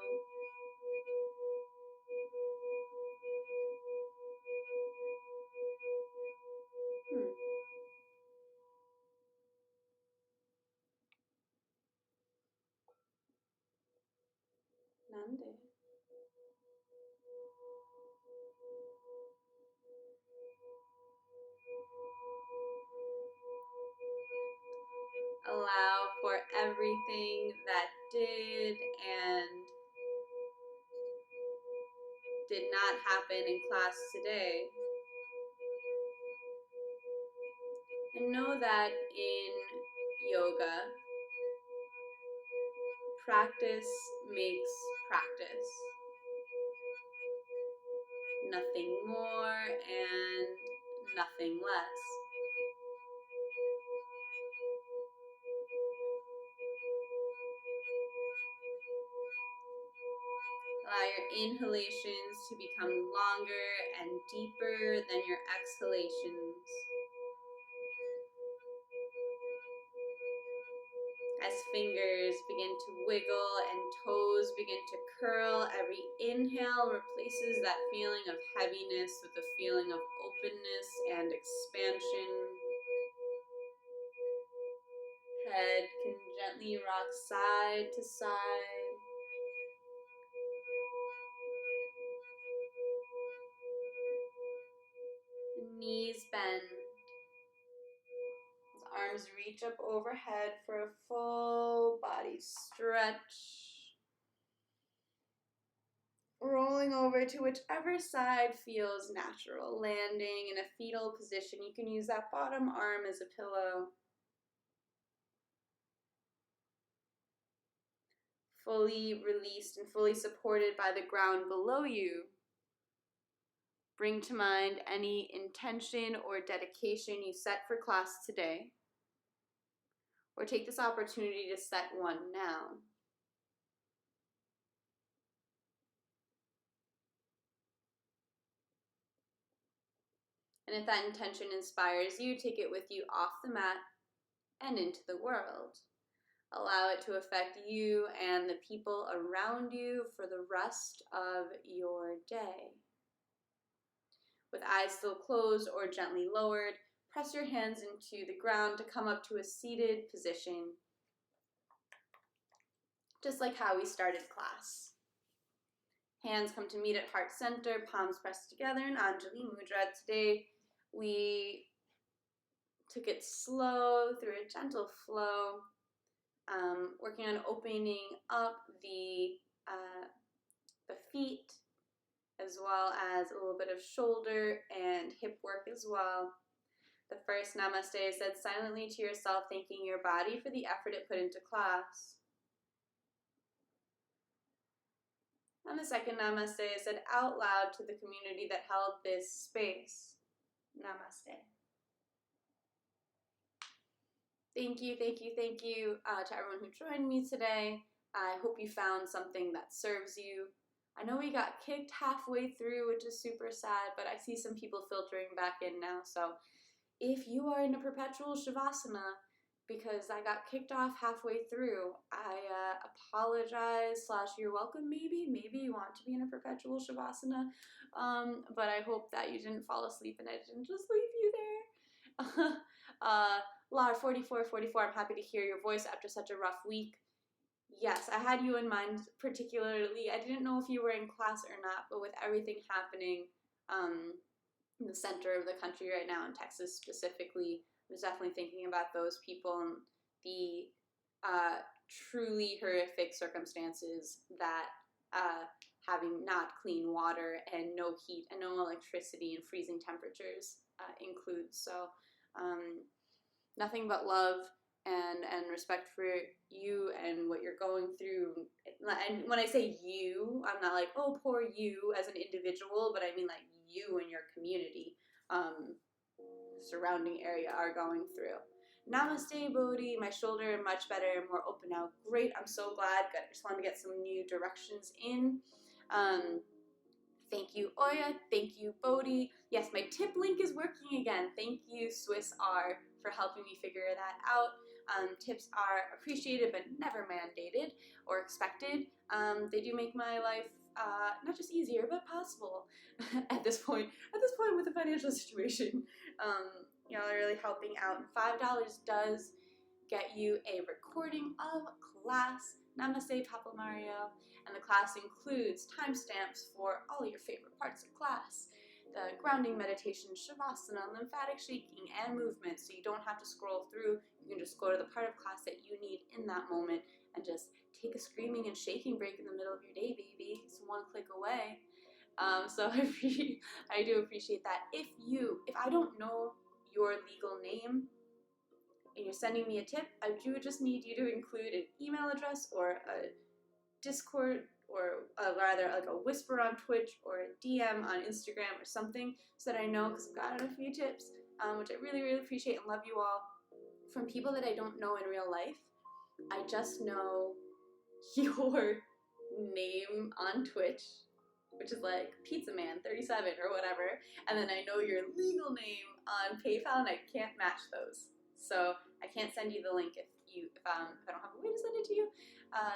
everything that did and did not happen in class today. And know that in yoga, practice makes practice. Nothing more and nothing less. Allow your inhalations to become longer and deeper than your exhalations. As fingers begin to wiggle and toes begin to curl, every inhale replaces that feeling of heaviness with a feeling of openness and expansion. Head can gently rock side to side. Knees bend. Arms reach up overhead for a full body stretch. Rolling over to whichever side feels natural. Landing in a fetal position. You can use that bottom arm as a pillow. Fully released and fully supported by the ground below you. Bring to mind any intention or dedication you set for class today. Or take this opportunity to set one now. And if that intention inspires you, take it with you off the mat and into the world. Allow it to affect you and the people around you for the rest of your day. With eyes still closed or gently lowered, press your hands into the ground to come up to a seated position, just like how we started class. Hands come to meet at heart center, palms pressed together in Anjali Mudra. Today we took it slow through a gentle flow, working on opening up the feet, as well as a little bit of shoulder and hip work as well. The first namaste is said silently to yourself, thanking your body for the effort it put into class. And the second namaste is said out loud to the community that held this space. Namaste. Thank you, thank you, thank you to everyone who joined me today. I hope you found something that serves you. I know we got kicked halfway through, which is super sad, but I see some people filtering back in now. So if you are in a perpetual Savasana, because I got kicked off halfway through, I apologize / you're welcome maybe. Maybe you want to be in a perpetual Savasana, but I hope that you didn't fall asleep and I didn't just leave you there. Laura 4444, I'm happy to hear your voice after such a rough week. Yes, I had you in mind particularly. I didn't know if you were in class or not, but with everything happening in the center of the country right now, in Texas specifically, I was definitely thinking about those people and the truly horrific circumstances that having not clean water and no heat and no electricity and freezing temperatures includes. So nothing but love and respect for you and what you're going through. And when I say you, I'm not like, oh, poor you as an individual, but I mean like you and your community, surrounding area are going through. Namaste, Bodhi. My shoulder much better and more open now. Great. I'm so glad. Good. I just wanted to get some new directions in. Thank you, Oya. Thank you, Bodhi. Yes, my tip link is working again. Thank you, Swiss R, for helping me figure that out. Tips are appreciated but never mandated or expected. They do make my life not just easier but possible at this point with the financial situation. Y'all are really helping out. $5 does get you a recording of class. Namaste, Papa Mario. And the class includes timestamps for all your favorite parts of class. the grounding meditation, Savasana, lymphatic shaking, and movement, so you don't have to scroll through. You can just go to the part of class that you need in that moment and just take a screaming and shaking break in the middle of your day, baby. It's one click away. So I do appreciate that. If I don't know your legal name and you're sending me a tip, I do just need you to include an email address or a Discord, or rather like a whisper on Twitch or a DM on Instagram or something, so that I know, because I've gotten a few tips, which I really, really appreciate and love you all, from people that I don't know in real life. I just know your name on Twitch, which is like Pizza Man 37 or whatever, and then I know your legal name on PayPal, and I can't match those. So I can't send you the link if I don't have a way to send it to you.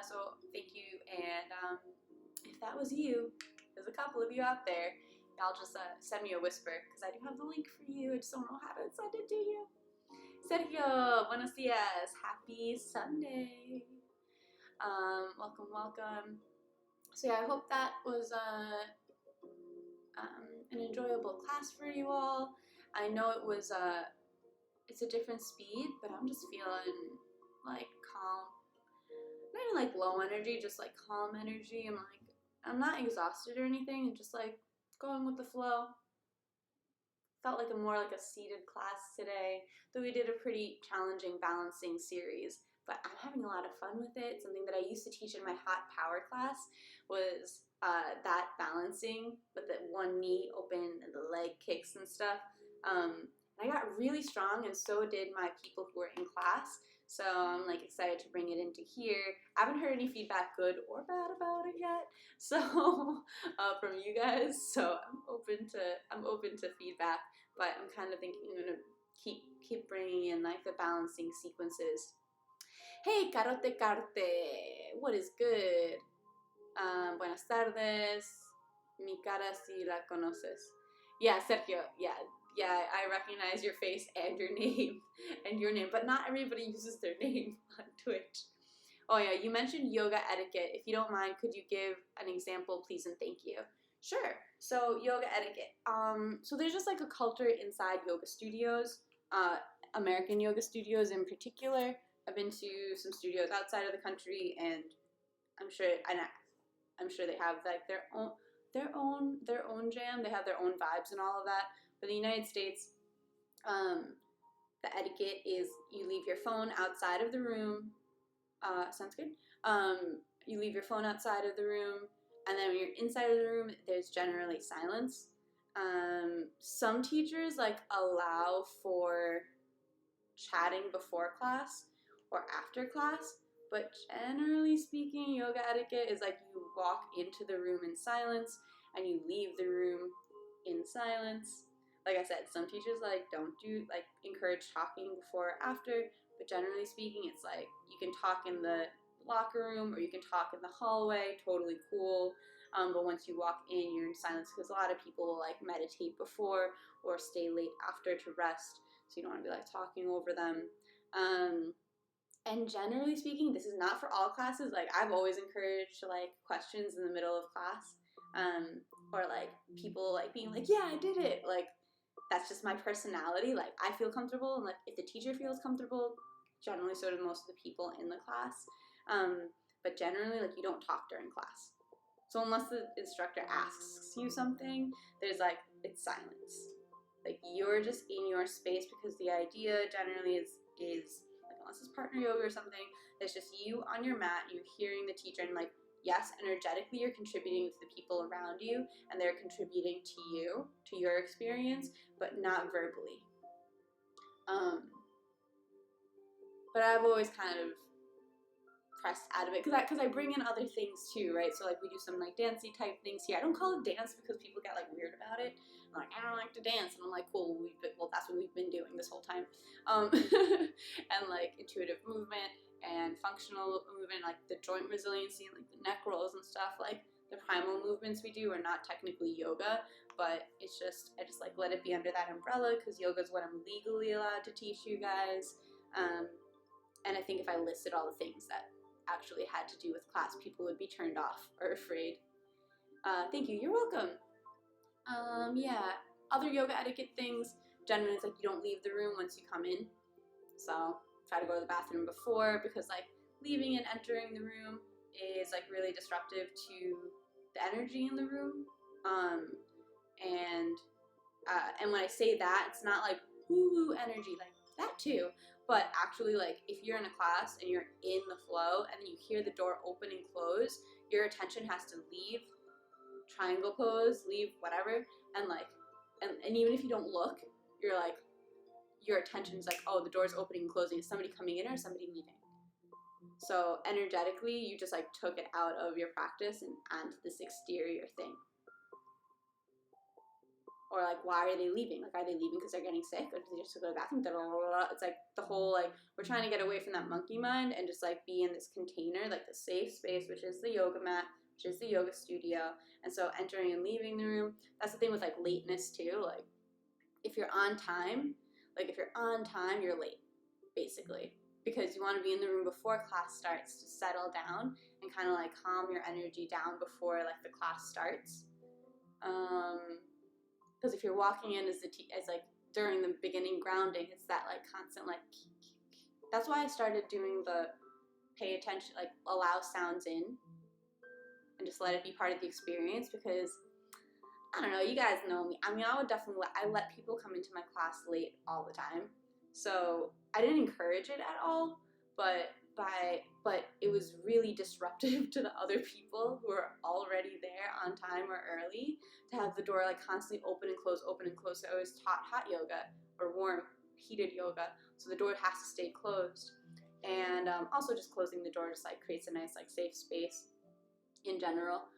So thank you, and if that was you, there's a couple of you out there, y'all just send me a whisper, because I do have the link for you. I just don't know how to send it to you. Sergio, buenos dias, happy Sunday. Welcome, welcome. So yeah, I hope that was an enjoyable class for you all. I know it was it's a different speed, but I'm just feeling like calm. Not even like low energy, just like calm energy. I'm not exhausted or anything, and just like going with the flow. Felt like more like a seated class today, though we did a pretty challenging balancing series, but I'm having a lot of fun with it. Something that I used to teach in my hot power class was that balancing with the one knee open and the leg kicks and stuff. I got really strong, and so did my people who were in class. So I'm like excited to bring it into here. I haven't heard any feedback, good or bad, about it yet. So from you guys. So I'm open to feedback, but I'm kind of thinking I'm gonna keep bringing in like the balancing sequences. Hey, Carote Carte, what is good? Buenas tardes. Mi cara si la conoces. Yeah, Sergio. Yeah, I recognize your face and your name, but not everybody uses their name on Twitch. Oh yeah, you mentioned yoga etiquette. If you don't mind, could you give an example, please, and thank you? Sure. So yoga etiquette. So there's just like a culture inside yoga studios, American yoga studios in particular. I've been to some studios outside of the country, and I'm sure they have like their own jam. They have their own vibes and all of that. But in the United States, the etiquette is you leave your phone outside of the room. Sounds good. You leave your phone outside of the room, and then when you're inside of the room, there's generally silence. Some teachers like allow for chatting before class or after class, but generally speaking, yoga etiquette is like you walk into the room in silence and you leave the room in silence. Like I said, some teachers don't encourage talking before or after, but generally speaking, it's like you can talk in the locker room or you can talk in the hallway, totally cool. But once you walk in, you're in silence, because a lot of people will like meditate before or stay late after to rest, so you don't want to be like talking over them. And generally speaking, this is not for all classes. Like I've always encouraged like questions in the middle of class, or like people like being like, yeah, I did it. Like that's just my personality. Like I feel comfortable, and like if the teacher feels comfortable, generally so do most of the people in the class. But generally, like you don't talk during class. So unless the instructor asks you something, there's like it's silence. Like you're just in your space, because the idea generally is like, unless it's partner yoga or something, there's just you on your mat and you're hearing the teacher, and like yes, energetically you're contributing to the people around you, and they're contributing to you, to your experience, but not verbally. But I've always kind of pressed out of it, because I bring in other things too, right? So like we do some like dancey type things here. I don't call it dance because people get like weird about it. I'm like, I don't like to dance, and I'm like, cool, that's what we've been doing this whole time. And like intuitive movement and functional movement, like the joint resiliency and like the neck rolls and stuff, like the primal movements we do are not technically yoga, but it's just, I just like let it be under that umbrella, because yoga is what I'm legally allowed to teach you guys. And I think if I listed all the things that actually had to do with class, people would be turned off or afraid. Thank you, you're welcome. Yeah, other yoga etiquette things, generally it's like you don't leave the room once you come in. So try to go to the bathroom before, because like leaving and entering the room is like really disruptive to the energy in the room. And and when I say that, it's not like woo energy, like that too, but actually like if you're in a class and you're in the flow and then you hear the door open and close, your attention has to leave triangle pose, leave whatever, and like and even if you don't look, you're like your attention is like, oh, the door's opening and closing. Is somebody coming in or somebody leaving? So energetically, you just like took it out of your practice and onto this exterior thing. Or like, why are they leaving? Like, are they leaving because they're getting sick, or do they just go to the bathroom? It's like the whole like we're trying to get away from that monkey mind and just like be in this container, like the safe space, which is the yoga mat, which is the yoga studio. And so entering and leaving the room. That's the thing with like lateness too. Like, if you're on time, you're late, basically, because you want to be in the room before class starts to settle down and kind of like calm your energy down before like the class starts. Because if you're walking in as like during the beginning grounding, it's that like constant like. That's why I started doing the pay attention, like allow sounds in, and just let it be part of the experience. Because I don't know, you guys know me. I mean, I would definitely I let people come into my class late all the time, so I didn't encourage it at all. But it was really disruptive to the other people who are already there on time or early, to have the door like constantly open and close, open and close. So I always taught hot yoga or warm, heated yoga, so the door has to stay closed. And also just closing the door just like creates a nice like safe space in general.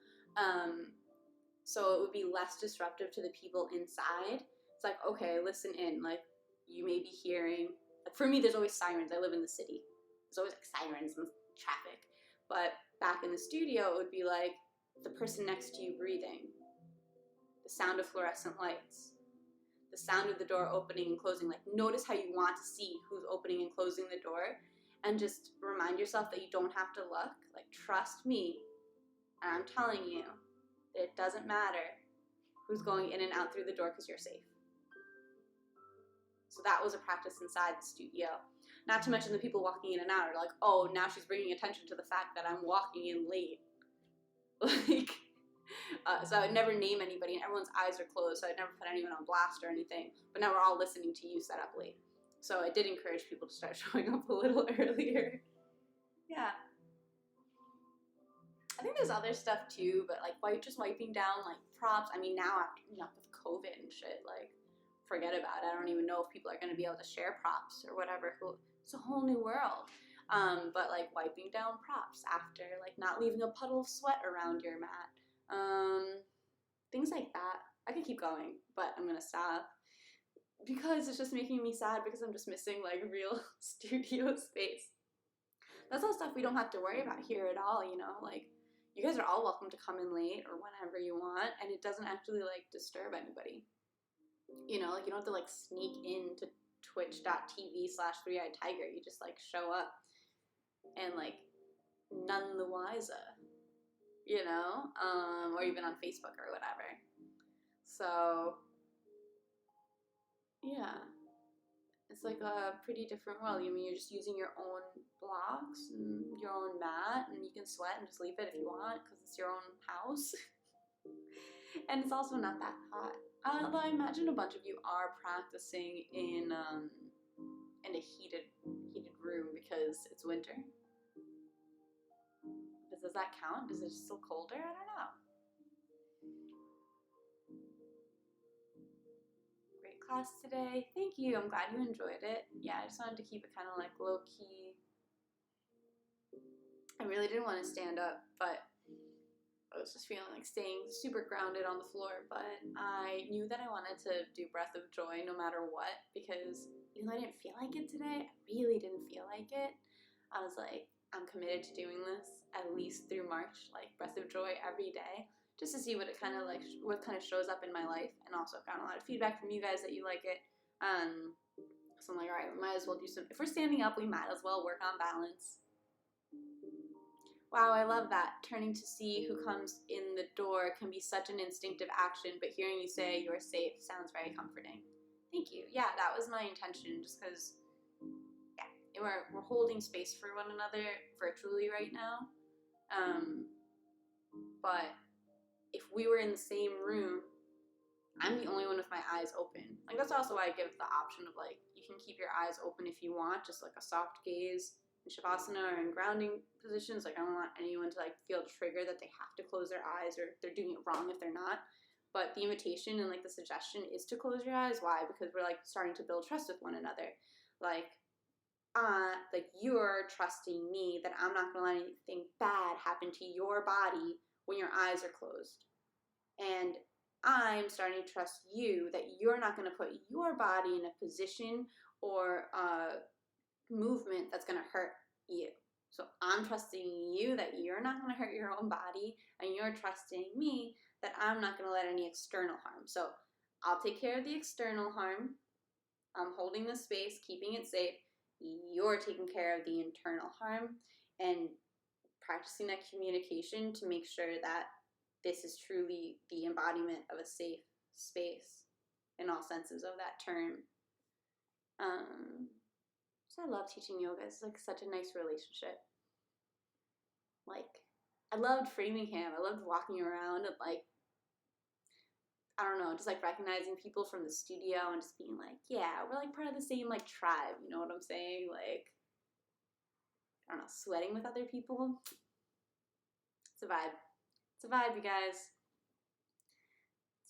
So it would be less disruptive to the people inside. It's like, okay, listen in. Like, you may be hearing, like for me, there's always sirens. I live in the city. There's always like sirens and traffic. But back in the studio, it would be like the person next to you breathing, the sound of fluorescent lights, the sound of the door opening and closing. Like, notice how you want to see who's opening and closing the door, and just remind yourself that you don't have to look. Like, trust me, and I'm telling you, it doesn't matter who's going in and out through the door because you're safe. So that was a practice inside the studio. Not to mention the people walking in and out are like, oh, now she's bringing attention to the fact that I'm walking in late. Like, so I would never name anybody, and everyone's eyes are closed, so I'd never put anyone on blast or anything. But now we're all listening to you set up late. So I did encourage people to start showing up a little earlier. Yeah. I think there's other stuff too, but like just wiping down like props. I mean, now after with COVID and shit, like forget about it. I don't even know if people are going to be able to share props or whatever. It's a whole new world. But like wiping down props after, like not leaving a puddle of sweat around your mat. Things like that. I could keep going, but I'm going to stop because it's just making me sad, because I'm just missing like real studio space. That's all stuff we don't have to worry about here at all, you know, like you guys are all welcome to come in late or whenever you want, and it doesn't actually like disturb anybody. You know, like you don't have to like sneak into twitch.tv/3eyed tiger. You just like show up and like none the wiser, you know, or even on Facebook or whatever. So yeah, it's like a pretty different world. I mean, you're just using your own blocks and your own mat, and you can sweat and just leave it if you want because it's your own house. And it's also not that hot. Although I imagine a bunch of you are practicing in a heated room because it's winter. But does that count? Is it still colder? I don't know. Great class today. Thank you. I'm glad you enjoyed it. Yeah, I just wanted to keep it kind of like low key. I really didn't want to stand up, but I was just feeling like staying super grounded on the floor. But I knew that I wanted to do Breath of Joy no matter what, because even though I didn't feel like it today, I really didn't feel like it. I was like, I'm committed to doing this at least through March, like Breath of Joy every day, just to see what it kind of like, what kind of shows up in my life. And also I've gotten a lot of feedback from you guys that you like it. So I'm like, all right, we might as well do some, if we're standing up, we might as well work on balance. Wow, I love that. Turning to see who comes in the door can be such an instinctive action, but hearing you say you're safe sounds very comforting. Thank you. Yeah, that was my intention, just because, yeah, we're holding space for one another virtually right now. But if we were in the same room, I'm the only one with my eyes open. Like, that's also why I give the option of, like, you can keep your eyes open if you want, just like a soft gaze in Savasana or in grounding positions. Like, I don't want anyone to, like, feel triggered that they have to close their eyes or they're doing it wrong if they're not. But the invitation and, like, the suggestion is to close your eyes. Why? Because we're, like, starting to build trust with one another. Like, you're trusting me that I'm not going to let anything bad happen to your body when your eyes are closed. And I'm starting to trust you that you're not going to put your body in a position or a movement that's going to hurt you. So I'm trusting you that you're not going to hurt your own body, and you're trusting me that I'm not going to let any external harm. So I'll take care of the external harm. I'm holding the space, keeping it safe. You're taking care of the internal harm and practicing that communication to make sure that this is truly the embodiment of a safe space in all senses of that term. So I love teaching yoga. It's like such a nice relationship. Like, I loved Framingham. I loved walking around and, like, I don't know, just like recognizing people from the studio and just being like, yeah, we're like part of the same like tribe. You know what I'm saying? Like, I don't know, sweating with other people. It's a vibe. It's a vibe, you guys.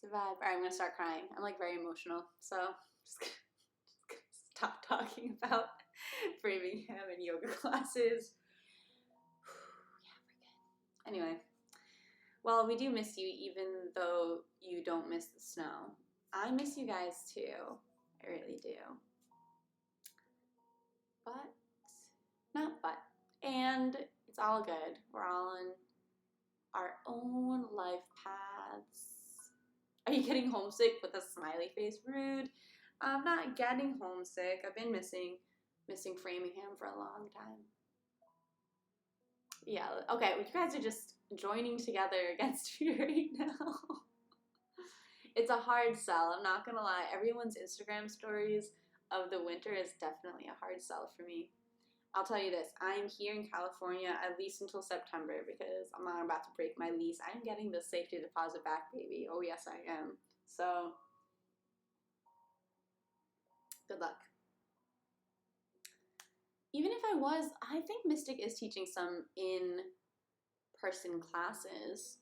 Survive. All right, I'm gonna start crying. I'm like very emotional, so just gonna stop talking about Framingham and yoga classes. Yeah, we're good. Anyway, well, we do miss you, even though you don't miss the snow. I miss you guys too. I really do. And it's all good. We're all on our own life paths. Are you getting homesick with a smiley face? Rude. I'm not getting homesick. I've been missing Framingham for a long time. Yeah, okay, well, you guys are just joining together against me right now. It's a hard sell, I'm not gonna lie. Everyone's Instagram stories of the winter is definitely a hard sell for me. I'll tell you this, I'm here in California at least until September because I'm not about to break my lease. I'm getting the safety deposit back, baby. Oh yes, I am. So, good luck. Even if I think Mystic is teaching some in-person classes.